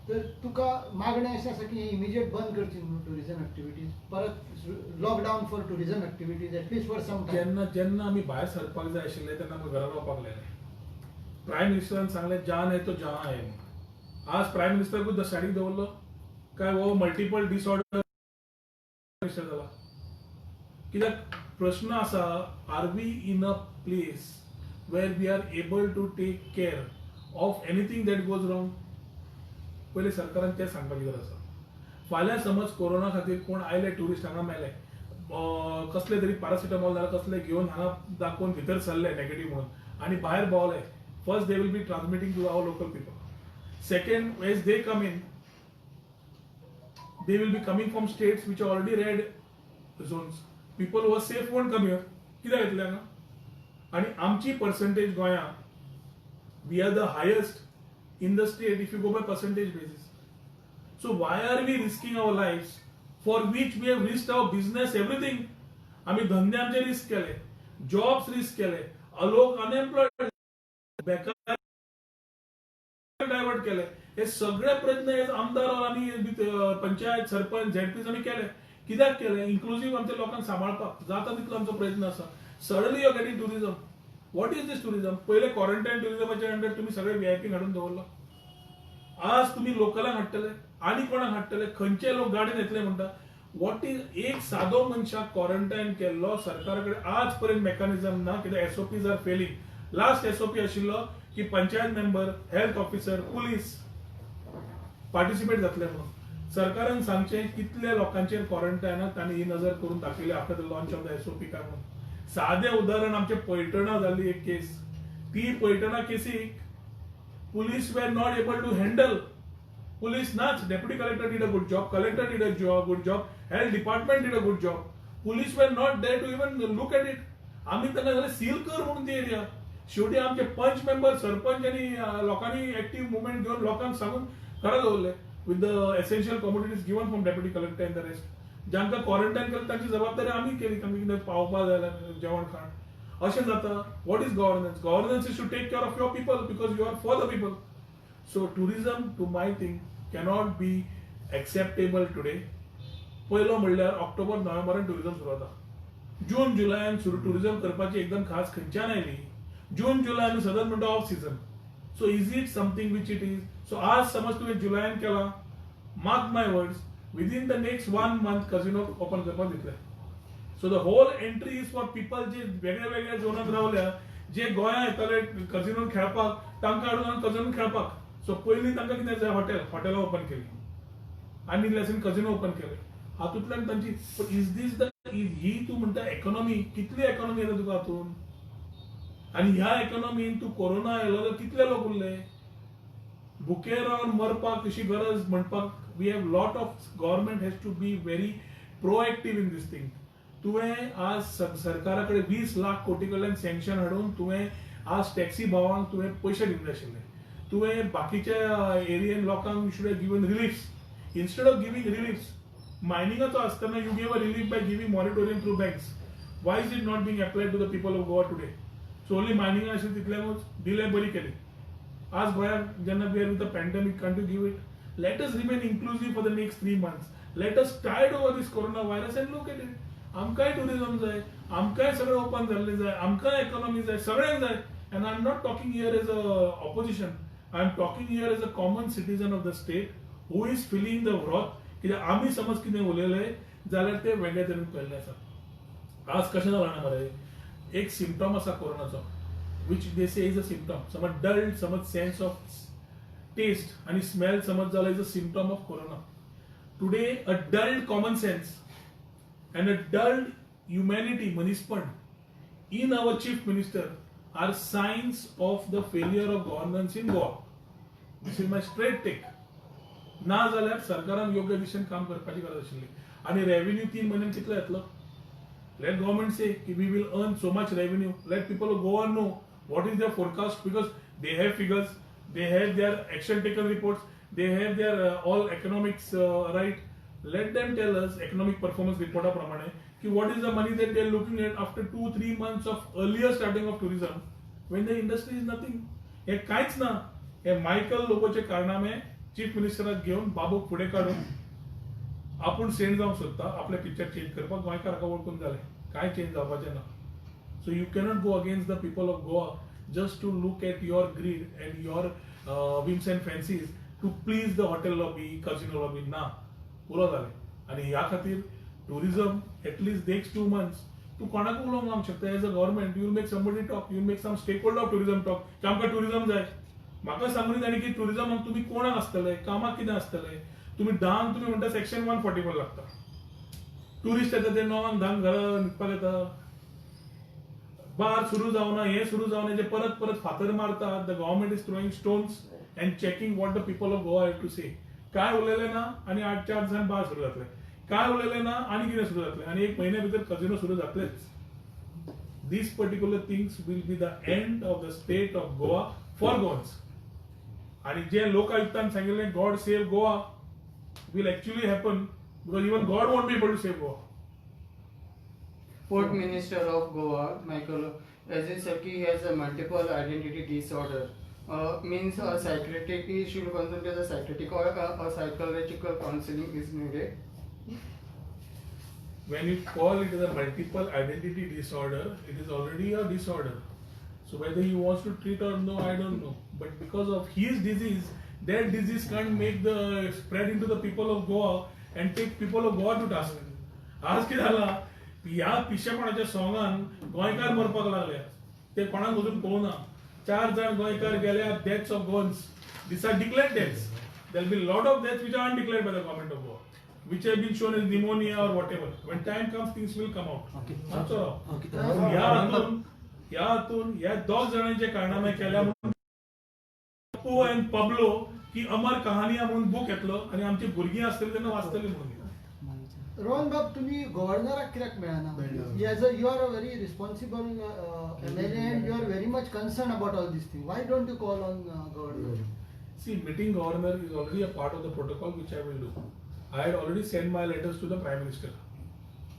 तर तुका मागणें अशें आसा की इमिजिएट बंद करची न्हू टुरिजम एक्टिविटीज, परत lockdown for tourism activities at least for some time. जेन्ना आमी भायर सरपाक जाय आशिल्ले तेन्ना आमी घरा रावपाक लागले. प्रायम मिनिस्टरान सांगलें जहां है तो जहां है. आज प्रायम मिनिस्टरकूच सायडीक दवरलो काय हो मल्टिपल डिसऑर्डर मिनिस्टर जाला. कित्याक प्रश्न आसा, are we in a place where we are able to take care of anything that goes wrong. पहिले सरकारान तें सांगपाची गरज आसा. फाल्यां समज कोरोना खातीर कोण आयले टुरिस्ट हांगा मेले, कसले तरी पॅरासिटामॉल नाल्यार कसले घेवन हांगा दाखोवन भितर सरले नेगेटिव्ह म्हणून आनी भायर भोंवले, first they will be transmitting to our local people. Second, as they come in, they will be coming from states which are already red zones. People who are safe won't come here. कित्याक येतले हांगा? आनी आमची percentage गोंया, we are the highest in the state if you go by percentage basis. So why are we risking our lives for which we have risked our business, everything? आमी धंदे आमचे risk केले, जॉब्स रिस्क केले, लोक unemployed, बेकार divert केले. हे सगळे प्रयत्न आमदार आनी पंचायत सरपंच झेडपीज आमी केले. कित्याक केले? इन्क्लुसिव्ह आमच्या लोकांक सांबाळपाक जाता तितलो आमचो प्रयत्न आसा. Suddenly you are getting tourism. What is this tourism? पहिले क्वारंटाईन टुरिजमाच्या अंडर तुम्ही सगळे व्हीआयपी हाडून दवरलो. आज तुम्ही लोकलांक हाडटले आनी कोणाक हाडटले, खंयचे लोक गाडीन येतले म्हणटा. व्हॉट इज, एक सादो मनशाक क्वारंटाईन केल्लो सरकारा कडेन आज पर्यंत मेकॅनिझम ना, कित्याक SOPs are failing. Last SOP आशिल्लो की panchayat member, health officer, police participate जातले म्हणून. सरकारान सांगचें कितल्या लोकांचेर क्वारंटायनाक तांणी ही नजर करून दाखयली after the launch of the SOP काय म्हणून. सादें उदाहरण, आमचे पैठणा जाल्ली एक केस. ती पैठणा केसीक police were not able to handle. Police नाच, deputy collector did a good job, collector did a good job, health department did a good job. Police were not there to even look at it. आम्ही त्यांना झाले seal कर म्हणून ती area. शेवटी आमचे पंच मेंबर, सरपंच आणि लोकांनी ऍक्टिव्ह मुवमेंट घेऊन लोकांक सांगून घरा दवरले with the essential commodities given from deputy collector end the rest. ज्यांका क्वारंटाईन केलं त्यांची जबाबदारी आम्ही केली, तांकां कितें पावपाक जाय जेवण खाण. अशें जाता. What is governance? Governance is to take care of your people because you are for the people. So tourism to my thing cannot be acceptable today. पयलो म्हणल्यार ऑक्टोबर नोव्हेंबरान टुरिजम सुरू जाता. जून जुलयान सुरू टुरिजम करपाची एकदम खास खंयच्यान आयली. जून जुलय आमी सदन म्हणटा off season. So is it something which it is? So आज समज तुम्ही जुलयान केला, mark my words, within the next 1 month casino open करपाक दितले. So the whole entry is for people जे वेगळ्या वेगळ्या झोनात रावल्या, जे गोंया येतले कझिनोन खेळपाक, तांकां हाडून कझिनोन खेळपाक. सो पयलीं तांकां कितें जाय, हॉटेलां ओपन केली आनी इल्लें कझिनो ओपन केले. हातूंतल्यान तांची इज दीस द, ही तूं म्हणटा इकॉनॉमी, कितली इकॉनॉमी येता तुका हातून? आणि ह्या इकॉनॉमीन तू कोरोना आयलो तर कितले लोक उरले? भुके रावन मरपाक कशी गरज म्हणपाक. We have lot of, government has to be very proactive in this thing. तुवें आज सरकारा कडेन 20 लाख कोटी कडल्यान सँक्शन हाडून तुवें आज टॅक्सी भावांक तुवें पयशे दिवंक जाय आशिल्ले. तुवें बाकीच्या एरियेन लोकांक you should have given reliefs. Instead of giving reliefs, मायनिंगाचो आसतना you give a relief by giving moratorium through banks. Why is it not being applied to the people of Goa today? So only mining आशिल्ली तितल्यानूच दिले, बरी केली. आज गोंयांत जेन्ना we are with the pandemic, can't you give it? Let us remain inclusive for the next 3 months. Let us tied over this corona virus end look at it. आमकांय tourism जाय, आमकांय सगळें ओपन जाल्लें जाय, आमकांय इकॉनॉमी जाय, सगळ्यांक जाय. And I am not talking here as a opposition, I am talking here as a common citizen of the state who is feeling the wrath. कित्याक आमी समज कितें उलयलें जाल्यार ते वेगळे तरेन पळयल्लें आसा. आज कशें जालां जाणा मरे, एक सिम्पटम आसा कोरोनाचो, which they say is a symptom. समज dulled, समज sense of taste and smell समज जाला is a symptom of corona. Today a dulled common sense and a dulled humanity, मनीसपण, in our chief minister are signs of the failure of governance in Goa. This is my straight take. ना जाल्यार सरकारान योग्य दिशेन काम करपाची गरज आशिल्ली. आणि रेव्हेन्यू 3 महिन्यान कितलो येतलो? Let government say we will earn so much revenue. Let people of Goa know what is their forecast, because they have figures, they have their action taken reports, they have their all economics right. Let them tell us economic performance report प्रमाणे कि what is the money that they are looking at after 2-3 months of earlier starting of tourism when the industry is nothing. हे काहीच ना. हे Michael लोगोचे कारनामे chief मिनिस्टराक घेऊन बाबूक फुडें काढून आपण सेंड जावंक सोदता आपले पिक्चर चेंज करपाक. गोंयकारांका वळखून जालें, कांय चेंज जावपाचें ना. So you cannot go against the people of Goa just to look at your greed and your whims and fancies to please the hotel lobby, casino lobby. ना, पुरो जालें. आनी ह्या खातीर tourism at least next 2 months तू कोणाक उलोवंक लावंक शकता. As a government you make somebody talk, you make some stake holder of tourism talk की आमकां टुरिझम जाय. म्हाका सांगून ताणी की टुरिझमाक तुमी कोणाक आसतले, कामाक कितें आसतले. तुम्ही धांक तुम्ही म्हणटा सेक्शन 144 लागता. टुरिस्ट येता ते 9 धांक घरा न्हिदपाक येता. बार सुरू जावना, हे सुरू जावना, जे परत परत फातर मारतात. The government is throwing stones and checking what the people of Goa have to say. काय उलयले ना आणि 8-4 दिसांनी बार सुरू जातले. काय उलयले ना आणि कितें सुरू जातले आणि 1 महिन्या भितर कजिनो सुरू जातलेच. These particular things will be the end of the state of Goa for Goans. आणि जे लोकायुक्तान सांगितले God save Goa will actually happen, because even God won't be able to save Goa. Port Minister of Goa, Michael Ezersaki, has a multiple identity disorder. Means a psychiatric, he should consult as a psychiatric or a psychological counseling is needed. When you call it as a multiple identity disorder, it is already a disorder. So whether he wants to treat or no, I don't know. But because of his disease, that disease can't make the spread into the people of Goa and take people of Goa to task. आज कितें जाला, ह्या पिशेपणाच्या सॉंगान गोंयकार मरपाक लागल्या. ते कोणाक अजून कळुना. 4 जाण गोंयकार गेल्या, deaths of Goans. These are declared deaths. There will be a lot of deaths which are undeclared by the government of Goa, which have been shown as pneumonia or whatever. When time comes, things will come out. Okay. ह्या हातून ह्या 2 जणांचे कारनामे केल्या म्हणून Pappu and Pablo की अमर कहानिया म्हणून book येतलो आणि आमची भुरगीं आसतली तेन्ना वाचतली म्हणून. रोहन बाब, तुम्ही गव्हर्नराक कित्याक मेळना? You are a very responsible MLA and you are very much concerned about all these things. Why don't you call on governor? See, meeting governor is already a part of the protocol which I will do. I had already sent my letters to the Prime Minister,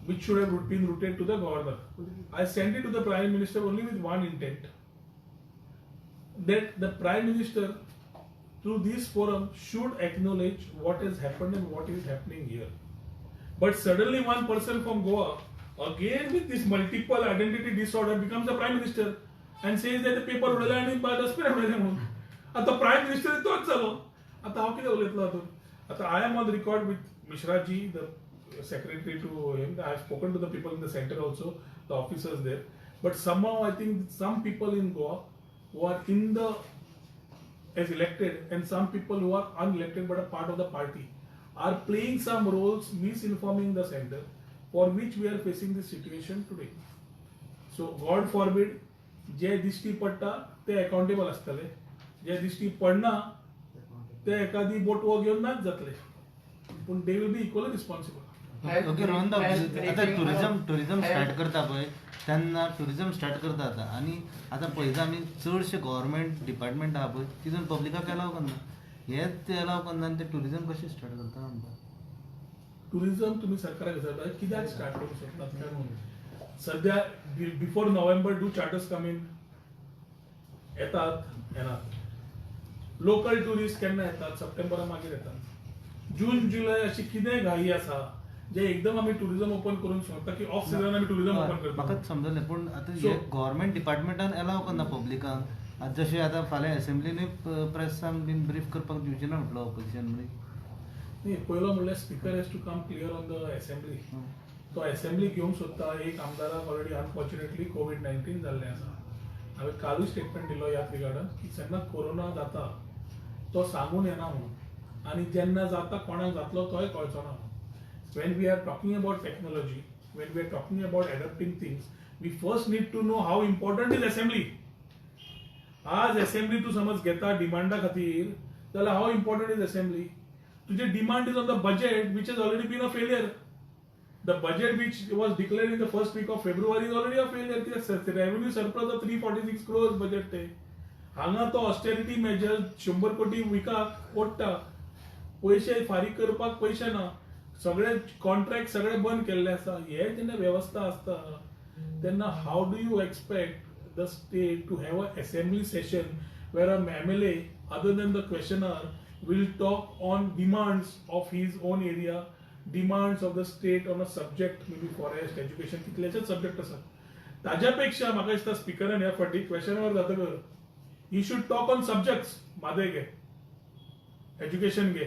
which should have been routed to the governor. I sent it to the Prime Minister only with one intent, that the Prime Minister through this forum should acknowledge what has happened and what is happening here. But suddenly one person from Goa, again with this multiple identity disorder, becomes the Prime Minister and says that the paper उडयले आणि dustbin उडयले म्हणून. आता prime minister तोच जालो. आता हांव कितें उलयतलो हातून. आता I am on record with Mishra ji, the secretary to him. I have spoken to the people in the center also, the officers there. But somehow I think some people in Goa who are in the as elected and some people who are unelected but a part of the party are playing some roles misinforming the center, for which we are facing this situation today. So God forbid, जे दिश्टी पडटा ते accountable आसतले, जे दिश्टी पडना ते एखादी बोटवो घेऊन नाच जातले, पण दे will be equally responsible. Okay Rohan, आता टुरिझम स्टार्ट करता पळय तेन्ना टुरिझम स्टार्ट करता आता आनी आतां पळयता आमी चडशे गव्हर्नमेंट डिपार्टमेंट आहा पळय तितून पब्लिकाक अलाव करना. हेच ते अलाव करना आनी ते टुरिझम कशें स्टार्ट करता म्हणटा. टुरिझम तुम्ही सरकाराक विचारता कित्याक स्टार्ट करूंक शकतात काय म्हणून. सध्या before November do charters come in येतात. लोकल टुरिस्ट केन्ना येतात, सप्टेंबरा मागीर येतात. जून जुलय अशी कितें घाई आसा जे एकदम आमी टुरिझम ओपन करूंक शकता की ऑफ सिजन आमी टुरिझम ओपन करता. म्हाका समजलें, पूण आतां हे गव्हर्नमेंट डिपार्टमेंटान अलाव करना पब्लिकांक. आतां जशें आतां फाल्यां असेंब्लीनूय प्रेसांक बीन ब्रीफ करपाक दिवचें ना म्हटलो ऑपोजिशन म्हणून. नाही, पयलो म्हणल्यार speaker has to come clear on the assembly. तो असेंब्ली घेवंक सोदता. एक आमदाराक ऑलरेडी अनफॉर्च्युनेटली COVID-19 जाल्लें आसा. हांवें कालूय स्टेटमेंट दिलो ह्याच रिगार्डान की जेन्ना कोरोना जाता तो सांगून येना म्हणून, आनी जेन्ना जाता कोणाक जातलो तोय कळचो ना. When we are talking about technology, when we are talking about adapting things, we first need to know how important is assembly. आज असेंब्ली तू समज घेता डिमांडा खातीर जाल्यार हाऊ इम्पॉर्टंट इज असेंब्ली. तुझे demand is on the budget which has already been a failure. The budget which was declared in the first week of February is already a failure. The revenue surplus of 346 crores budget आहे. हांगा तो austerity major 100 कोटी विकाक ओडटा, पैसे फारीक करपाक पैसे ना, सगळे कॉन्ट्रॅक्ट सगळे बंद केल्ले आसा. हे जेन्ना व्यवस्था आसता तेन्ना how do you expect the state to have a assembly session where a MLA other than the questioner will talk on demands of his own area, demands of the state on a subject, maybe forest, education, कितलेशेच subject आसा. ताज्यापेक्षा म्हाका दिसता स्पिकरान ह्या फाटी क्वेश्चनवर जातकर he should talk on subjects. मादे घे, education घे,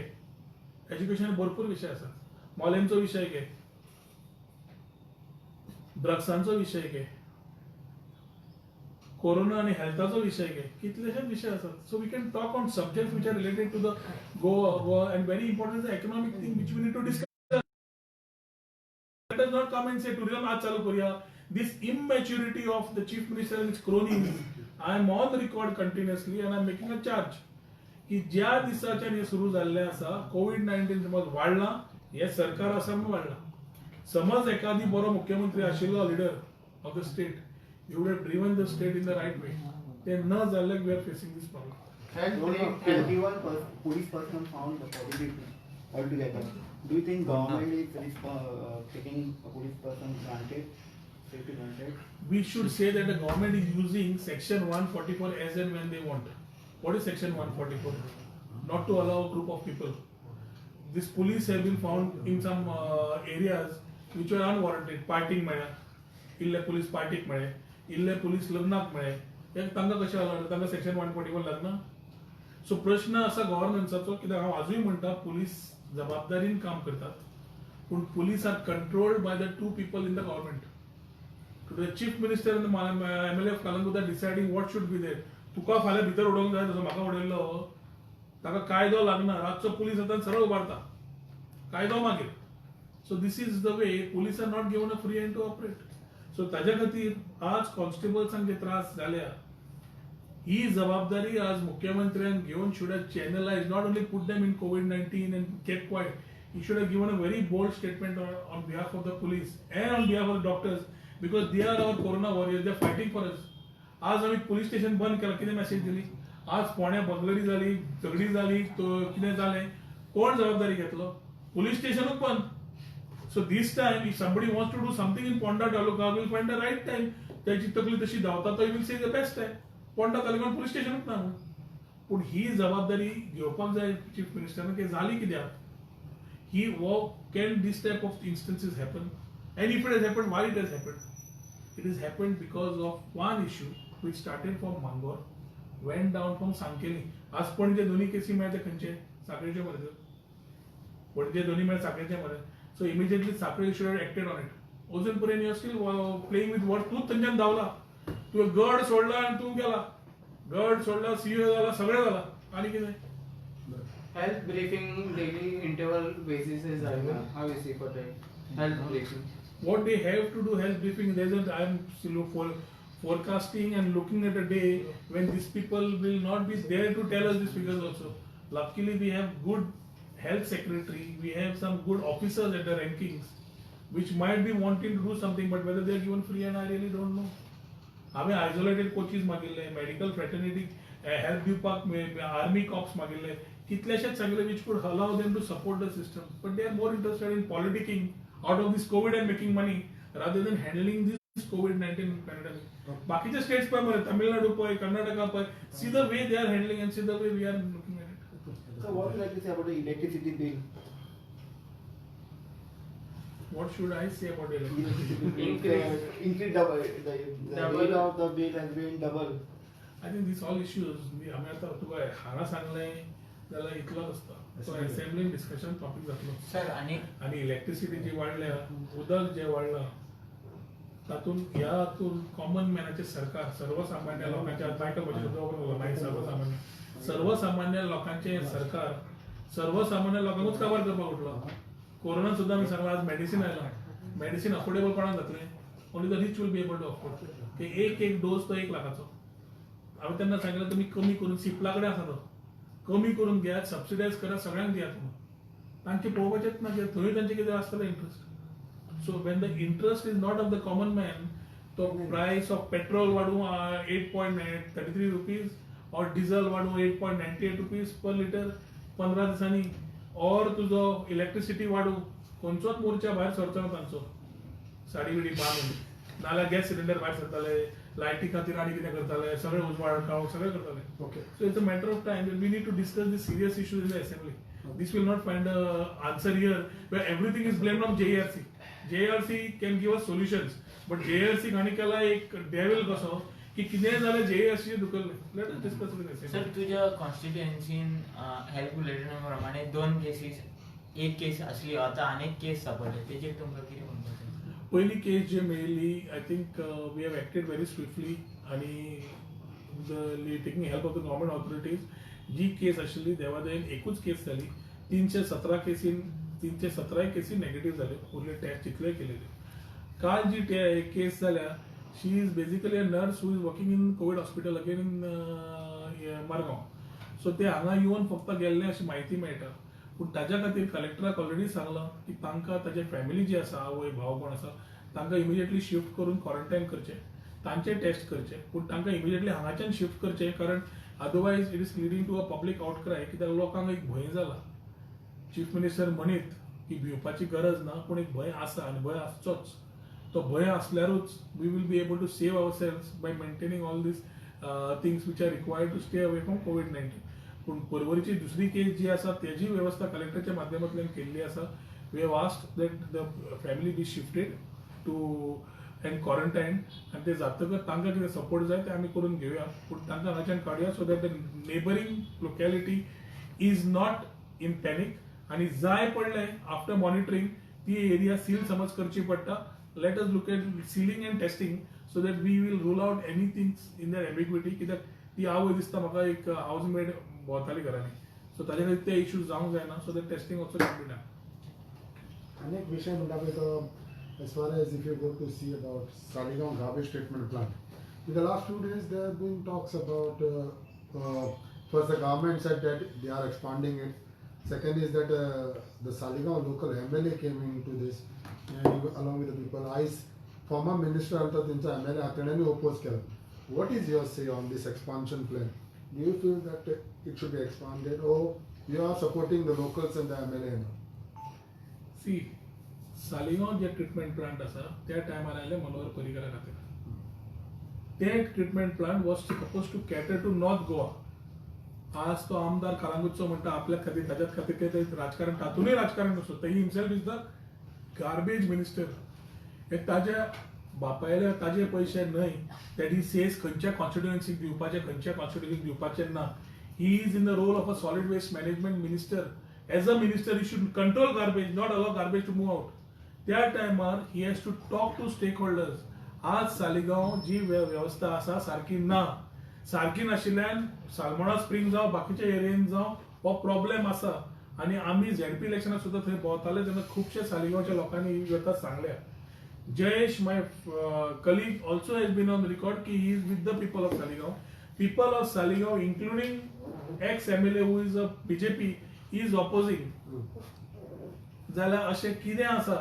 education भरपूर विषय आसा. मॉलेंचो विषय घे, ड्रग्सांचो विषय घे, कोरोना आणि हेल्थाचो विषय घे, कितलेशेच विषय आसात. So we can talk on subjects which are related to the Goa and very important is the economic thing which we need to discuss. Let us not come and say tourism आज चालू करूया. This immaturity of the chief minister and his cronies, I am on record continuously and I am making a charge की ज्या दिसाच्यान हे सुरू जाल्ले आसा कोविड-19 समज वाडला, हे सरकार आसा म्हणून वाडला. समज एखादी बरो मुख्यमंत्री आशिल्लो leader of the state, you would have driven the state in the right way. They न झाले we are facing this problem. Everyone police person found positive altogether. Do you think government is taking a police person granted, safety granted? We should say that the government is using section 144 as and when they want. What is section 144? Not to allow a group of people. This police have been found in some areas which were unwarranted. Partying मेळ्ळा, इल्ले police partyक मेळ्ळे, इल्ले police लग्नाक मेळ्ळे. एक तांकां कशें allowed, तांकां सेक्शन 144 लागना. सो प्रश्न असा गव्हर्नन्साचो, कित्याक हांव आजूय म्हणटा पुलीस जबाबदारीन काम करतात, पूण police are controlled by the two people in the government. Today chief minister and MLA of Kalangut deciding what should be there. तुका फाल्यां भितर उडोवंक जाय तसो म्हाका उडयल्लो, ताका कायदो लागना, रातचो पुलीस येता आनी सरळ उबारता, कायदो मागीर. So this is the way police are not given a free hand to operate. So ताज्या खातीर आज कॉन्स्टेबल्सांक जे त्रास जाल्या ही जबाबदारी आज मुख्यमंत्र्यान घेवन should have channelized, not only put them in COVID-19 and kept quiet. He should have given a very bold statement on behalf of the police and on behalf of the doctors, because they are our corona warriors. They are fighting for us. आज आम्ही police station बंद केलं, किती message दिली. आज फोण्या बगलरी जाली, झगडी जाली, तो कितें जालें, कोण जबाबदारी घेतलो? पुलिस स्टेशनूच बंद. So this time, if somebody wants to do something in Ponda Taluka, will find the right time. त्याची तकली तशी धांवता तो will say the best time. Ponda तालुक्यात पुलिस स्टेशनूच ना. पूण ही जबाबदारी घेवपाक जाय चीफ मिनिस्टरान, की झाली कित्याक? He can this type of instances happen? And if it has happened, why it has happened? It has happened because of one issue which started from Mangor, went down from Sankeli. आज पणजे दोन्ही केसी मेळ्ळे ते खंयचे? साखळेचे मरे. पणजे दोन्ही मेळ्ळे साखळेचे मरे. So immediately Sakri should have acted on it. Ozanpuren, you are still playing with what? तू थंयच्यान धांवला, तू गड सोडला आणि तू गेला. गड सोडला, CEO झाला, सगळें झाला. आणि कितें? Health briefing daily interval basis is how you see for that health briefing. What they have to do health briefing, I am still forecasting and looking at a day when these people will not be there to tell us these figures also. Luckily we have good health secretary, we have some good officers at the rankings which might be wanting to do something, but whether they are given free hand I really don't know. आम्ही isolated coaches मागिल्ले, medical fraternity help दिवपाक army corps मागिल्ले, कितलेशेच सांगिल्ले which could allow them to support the system, but they are more interested in politicking out of this COVID and making money rather than handling this COVID-19 pandemic. बाकीचे states पळय मरे, तमिळनाडू पळय, कर्नाटका पळय, see the way they are handling and see the way we are looking at it. So what would you like to say about the electricity bill? What should I say about it? Increase double. The rate of the bill has been double. I think these all issues आम्ही आता तुका हांगा सांगलें जाल्यार इतलोच आसता. So असेंब्लीन discussion topic जातलो. Sir आणि electricity जी वाडल्या, उदक जे वाडला, तातूंत ह्या हातूंत कॉमन मॅनाचे सरकार, सर्वसामान्य लोकांच्या बायका बद्दल नाही, सर्वसामान्य लोकांचे सरकार सर्वसामान्य लोकांकूच कवर करपाक उठलो. कोरोना सुद्धा मी सांगला, आज मेडिसिन आयला, मेडिसिन अफोर्डेबल कोणाक जातलें? Only the rich will be able to afford. ते एक डोस तो 1 लाखाचो. हांवें तेन्ना सांगितलं तुमी कमी करून, सिपला कडेन आसा तो, कमी करून घेयात, सबसिडायज करात, सगळ्यांक दियात म्हणून. तांचे पळोवपाचेच ना, थंय तांचे कितें आसतलें interest. So when the interest is not of the common man, तो price of petrol वाढून 8.33 rupees or diesel वाढून 8.98 rupees per liter 15 दिवसांनी और तुझो इलेक्ट्रिसिटी वाढू कोणचोच मोर्चा भायर सरचो ना तांचो साडी बिडी बांदून नाल्यार गॅस सिलिंडर भायर सरताले लायटी खातीर आनी कितें करताले सगळे उजवाड काळोख सगळे करताले Okay. So it's a matter of time that we need to discuss these serious issues in the assembly. This will not find a answer here where everything is blamed on JRC. JRC can give us solutions, but JRC घाणी केला एक devil कसो की कितें जालें JRC दुखले. Let us discuss with the sir assembly. तुझ्या कॉन्स्टिट्युएन्सीन health बुलेटिना प्रमाणे 2 cases एक केस असली आता अनेक केस सापडले तेजेर तुमकां कितें म्हणपाचें पहिली केस जी मेळिल्ली I think we have acted very swiftly आणि taking help of the government authorities जी केस आशिल्ली देवादयेन एकूच केस जाली 317 केसीन 317 केसी नेगेटिव्ह जाले उरले टेस्ट जितले केलेले काल जी केस जाल्या she is basically a nurse who is working in covid hospital again in Margao so ते हांगा येवन फक्त गेल्ले अशी म्हायती मेळटा पूण ताज्या खातीर कलेक्टराक ऑलरेडी सांगलां की तांकां ताजे फॅमिली जी आसा आवय भाव कोण आसा तांकां इमिजिएटली शिफ्ट करून क्वॉरंटायन करचें तांचे टेस्ट करचे पूण तांकां इमिजिएटली हांगाच्यान शिफ्ट करचें कारण otherwise it is leading to a public outcry कित्याक लोकांक एक भंय जाला चीफ मिनिस्टर म्हणीत की भिवपाची गरज ना पूण एक भंय आसा आनी भंय आसचोच तो भंय आसल्यारूच we will be able to save our cells by maintaining all these things which are required to stay away from कोविड-19 पूण परवरीची दुसरी केस जी आसा तेजी वेवस्था कलेक्टरच्या माध्यमांतल्यान केल्ली आसा we have asked that the family be shifted to end quarantine आनी ते जातकच तांकां कितें सपोर्ट जाय ते आमी करून घेवया पूण तांकां हांगाच्यान काडया so that the neighbouring locality is not in panic आनी जाय पडले आफ्टर मॉनिटरींग ती एरिया सील समज करची पडटा let us look at sealing and testing so that we will rule out anything in that ambiguity कित्याक ती आवय दिसता म्हाका एक हावज मेड भोंवताली घरांनी सो ताजे खातीर ते इश्यूज जावंक जायना so that testing also can be done अनेक विषय म्हणटा पळय तो as far as if you go to see about Saligaon garbage treatment plant. In the last few days there have been talks about first the government said that they are expanding it. Second is that the Saligaon local MLA came into this and along with the people. Former minister also त्यांचा MLA हाताळ्यांनी oppose केला. What is your say on this expansion plan? Do you feel that it should be expanded or you are supporting the locals and the MLA now? See Saligao जे treatment plant आसा त्या टायमार आयले मनोहर पर्रीकरा खातीर ते treatment plant was suppose to cater to north Goa आज तो आमदार कालांगूटचो म्हणटा आपल्या खातीर ताज्याच खातीर ते राजकारण तातूंय राजकारण नसो ते himself is the garbage minister हे ताज्या बापायले ताजे पयशे न्हय दॅट ही सेज खंयच्या कॉन्स्टिट्युएन्सीक दिवपाचे खंयच्या कॉन्स्टिट्युएन्सीक दिवपाचे ना he is in the role of a solid waste management minister as a minister he should control garbage not allow garbage to move out त्या टायमार he has to talk to stake holders आज सालिगांव जी व्यवस्था आसा सारकी ना सारकी नाशिल्ल्यान सालमोना spring जावं बाकीच्या एरियेन जावं हो प्रॉब्लेम आसा आनी आमी झेडपी इलेक्शनाक सुद्दां थंय भोंवताले तेन्ना खुबशे सालिगांवच्या लोकांनी ही व्यथा सांगल्या Jayesh my colleague also has been on record की he is with the people of Saligao including ex MLA who is a BJP is opposing जाल्यार अशें कितें आसा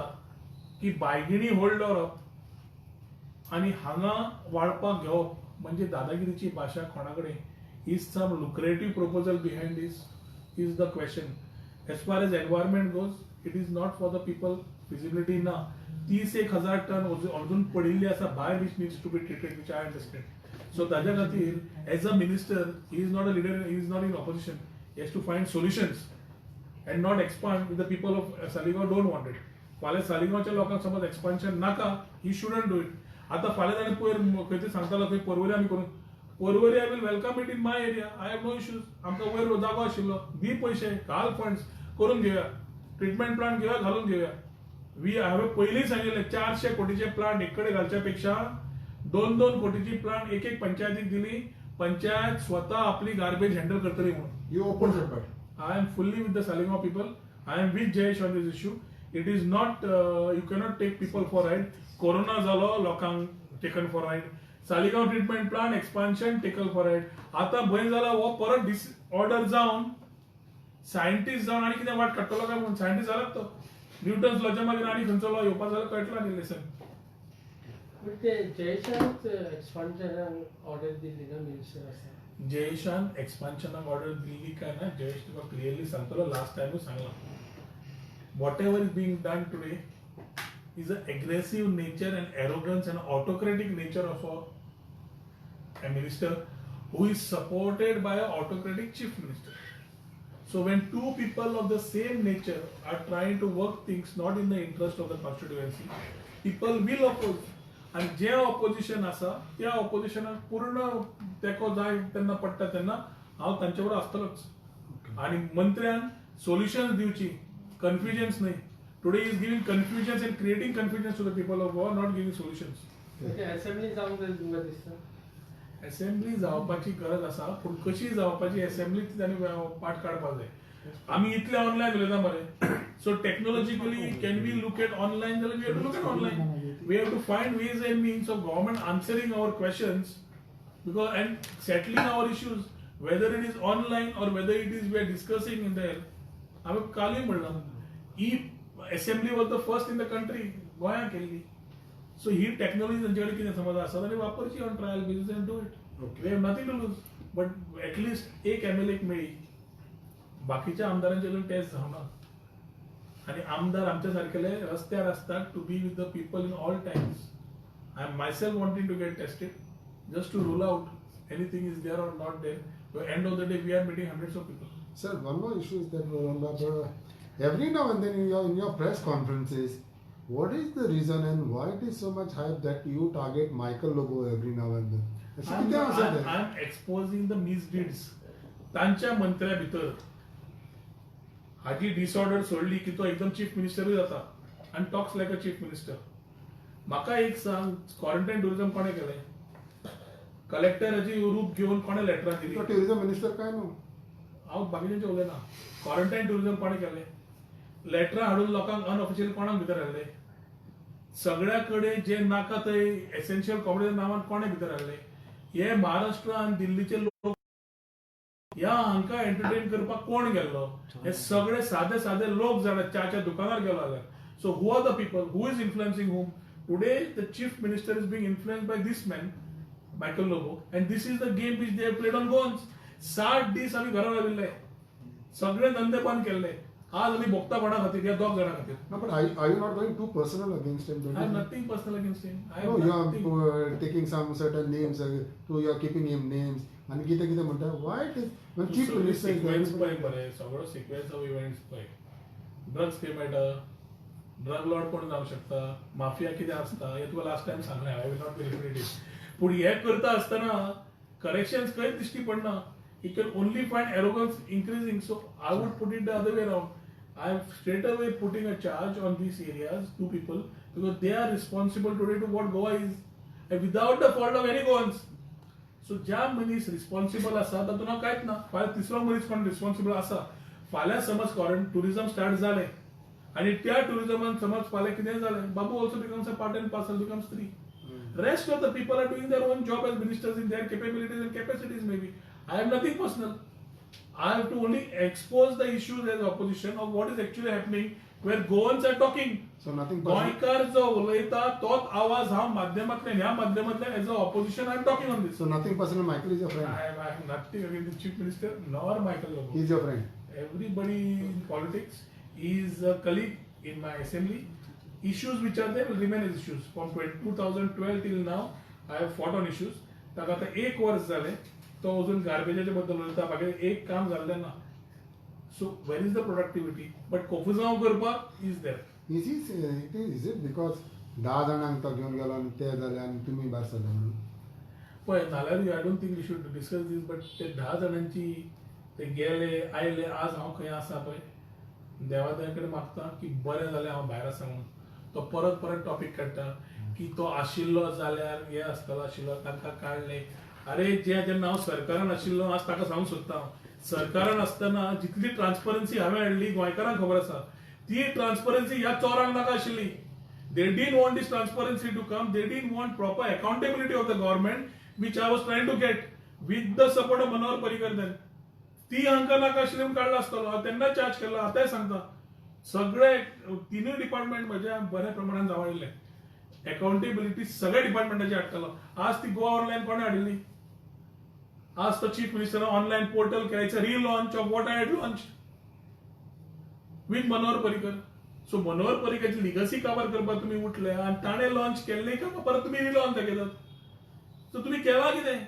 की बायगिणी होल्ड दवरप आनी हांगा वाडपाक घेवप म्हणजे दादागिरीची भाशा कोणा कडेन is some lucrative proposal behind this is the question as far as environment goes it is not for the people feasibility ना 30,000 टन अजून पडिल्ली आसा भायर which needs to be treated which I understand so ताज्या खातीर as a minister he is not a leader he is not in opposition he has to find solutions and not expand with the people of Saligaon don't want it. फाल्यां सालिगांवच्या लोकांक समज expansion नाका he shouldn't do it आतां फाल्यां ताणें पयर खंय ते सांगतालो खंय पर्वरी आमी करून Porvorim I will welcome it in my area I have no issues आमकां वयर जागो आशिल्लो दी पयशे घाल फंड्स करून घेवया ट्रिटमेंट प्लांट घेवया घालून घेवया वी हांवें पयलीं सांगिल्लें 400 कोटीचे प्लांट एक कडेन घालच्या पेक्षा 2-2 कोटीची प्लांट एक पंचायतीक दिली पंचायत स्वता आपली गार्बेज हँडल करतली म्हणून You oppose it, but I am fully with the Saligaon people. I am with Jayesh on this issue. It is not, you cannot take people for ride. Corona zalo, lokang taken for ride. Saligaon treatment plant expansion taken for ride. आता भय झाला वो परत disorder जावन scientist जावन आणि कितें वाट काडटलो काय म्हणून सायंटिस्ट जालात तो न्यूटन्स लॉच्या मागीर आनी खंयचो लॉ येवपा जाल्यार कळटला न्ही लेसन. पण ते जयशांत एक्सपान्शनाक ऑर्डर दिल्ली ना मिनिस्टर आसा. जयेशान एक्सपान्शनाक ऑर्डर दिल्ली काय ना, जयेश तुका क्लियरली सांगतलो, लास्ट टायमूच सांगला. What ever is being done today is an aggressive nature and arrogance and autocratic nature of a minister who is supported by an autocratic chief minister. So when two people of the same nature are trying to work things not in the interest of the constituency, people will oppose. And जे opposition आसा त्या oppositionाक पूर्ण तेको जाय तेन्ना पडटा तेन्ना हांव तांचे बरोबर आसतलोच. आणि मंत्र्यान सोल्युशन्स दिवची, कन्फ्युजन्स न्हय. Today is giving confusions and creating confusions to the people of Goa, not giving solutions. ते असेंब्ली जावंक जाय तुमकां दिसता. असेंब्ली जावपाची गरज आसा, पूण कशी जावपाची असेंब्ली तांणी पाठ काडपाक जाय. आमी इतले ऑनलायन उलयता मरे. So technologically can we look at online जाल्यार we have to look at online. We have to find ways and means of government answering our questions because and settling our issues whether it is online और whether it is we are discussing in there. हांवें कालूय म्हणलां ही assembly was the first in the country गोंयां केल्ली. So ही technology तांचे कडेन कितें समज आसा जाल्यार वापरची on trial basis and do it. We have nothing to lose. But at least एक MLA मेळ्ळी, बाकीच्या आमदारांचे अजून टेस्ट जावना. आनी आमदार आमच्या सारकेले रस्त्यार आसतात to be with the people in all times. I am myself wanting to get tested just to rule out anything is there or not there. End of the day we are meeting hundreds of people. Sir, one more issue is that every now and then in your press conferences, what is the reason and why it is so much hype that you target Michael Lobo every now and then? I'm exposing the misdeeds. तांच्या मंत्र्या भितर हाजी disorder सोडली की तो एकदम chief मिनिस्टरूय जाता आणि talks लायक अ chief minister. म्हाका एक सांग, क्वारंटाईन टुरिझम कोणे केलें? कलेक्टराची रूप घेवन कोणे लेटरां दिली? टुरिझम मिनिस्टर काय न्हू. हांव बाकीच्यांचे उलयना. क्वारंटाईन टुरिझम कोणे केलें? लेटरां हाडून लोकांक अनऑफिशियल कोणाक भितर हाडले? सगळ्या कडेन जे नाका थंय एसेन्शियल कॉमोडिटी नांवान कोणे भितर हाडले? हे महाराष्ट्र आनी दिल्लीचे लोक ह्या हांकां एंटरटेन करपाक कोण गेल्लो? हे सगळे सादे सादे लोक जाणा च्याच्या दुकानार गेलो जाल्यार. So who are the people who is influencing whom? Today the chief minister is being influenced by this man, Michael Lobo, and this is the game which they have played on Goans. 60 दीस आम्ही घरा राविल्ले, सगळे धंदे बंद केले. आज आम्ही भोगतापणा खातीर या दोग जाणां खातीर. No, but are you not going too personal against him? I have nothing personal against him. I No, have you nothing. are taking some certain names, you are keeping him names, आणि कितें कितें म्हणटा. Why it is when chief minister is sequence पळय there? बरे, सगळो sequence of events पळय. Drugs payment, drug Lord कोण जावंक शकता, माफिया कितें आसता हे तुका लास्ट टायम सांगलें. I will not be repeated. पूण हे करता आसतना करेक्शन्स खंयच दिश्टी पडना. You can only find arrogance increasing. So I would put it the other way around. I am straight away putting a charge on these areas, two people, because they are responsible today to what Goa is, and without the fault of any Goans. So ज्या मनीस responsible आसा तातूंत कांयच ना. फाल्यां तिसरो मनीस कोण रिस्पॉन्सिबल आसा, फाल्यां समज फॉरेन टुरिझम स्टार्ट जालें आनी त्या टुरिझमान समज फाल्यां कितें जालें, Babu also becomes a part and parcel, becomes 3. Rest of the people are doing their own job as ministers in their capabilities and capacities maybe. I have nothing personal. I have to only expose the issues as opposition of what is actually happening where Goans are talking. So nothing personal. गोंयकार जो उलयता तोच आवाज हांव माध्यमांतल्यान ह्या माध्यमांतल्यान age a opposition I am talking on this. So nothing personal. Michael is your friend. I have nothing against the chief minister nor Michael Lobo. He is your friend. Everybody in politics is a colleague in my assembly. Issues which are there will remain as issues. From 2012 till now, I have fought on issues. ताका आतां 1 वर्स जालें तो अजून गार्बेजाच्या बद्दल उलयता, बाकी एक काम जाल्लें ना. So where is the productivity? But कोफुजांव करपाक is there. Is it because 10 जाणांक तो घेवन गेलो आनी ते जाले आनी तुमी भायर सरले म्हणून? पळय नाल्यार I don't think we should discuss this. But ते 10 जाणांची ते गेले आयले, आज हांव खंय आसा पळय, देवादेवा कडेन मागता की बरें जालें हांव भायर आसा म्हणून. तो परत परत टॉपिक काडटा की तो आशिल्लो जाल्यार हे आसतलो आशिल्लो, तांकां काडले. अरे जेन्ना हांव सरकारान आशिल्लो आज ताका सांगूंक सोदता हांव, सरकारान आसतना जितली ट्रान्सपरन्सी हांवें हाडली गोंयकारांक खबर आसा, ती ट्रान्सपरन्सी ह्या चोरांक नाका आशिल्ली. They didn't want this transparency to come. They didn't want proper accountability of the government which I was trying to get with the support of Manohar Parrikar. ती हांकां नाका आशिल्ली म्हूण काडला आसतलो. हांव तेन्ना चार्ज केला, आतांय सांगता सगळे तिनूय डिपार्टमेंट म्हज्या बऱ्या प्रमाणात जावळिल्ले. अकाउंटेबिलिटी सगळ्या डिपार्टमेंटाची हाडटलो. आज ती गोवा ऑनलायन कोणे हाडिल्ली? आज तो चीफ मिनिस्टर ऑनलायन पोर्टल केलं, relaunch of what I had launch with Manohar Parrikar. So Manohar पर्रीकरची लिगसी कव्हर करपाक तुम्ही उठले आणि ताणें लॉन्च केल्लें का परत तुम्ही रिलॉन्च दाखयतात. सो तुम्ही केला कितें?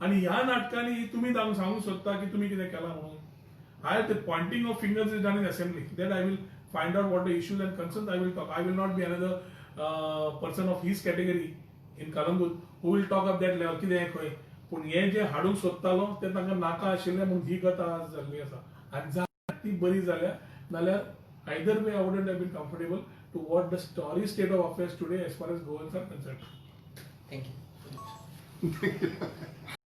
आणि ह्या नाटकांनी तुम्ही सांगू सोदता की तुम्ही कितें केलां म्हणून. I the pointing of fingers is done in assembly. Then I will find out what the issues and concerns. I will talk. I will not be another person of his category in Kalangut who will talk up that level. कितें खंय पूण हे जे हाडूंक सोदतालो ते तांकां नाका आशिल्लें म्हणून ही गत आज जाल्ली आसा. आनी जर ती बरी जाल्या नाल्यार either way I wouldn't have been comfortable to what the story state of affairs today as far as Goans are concerned. Thank you.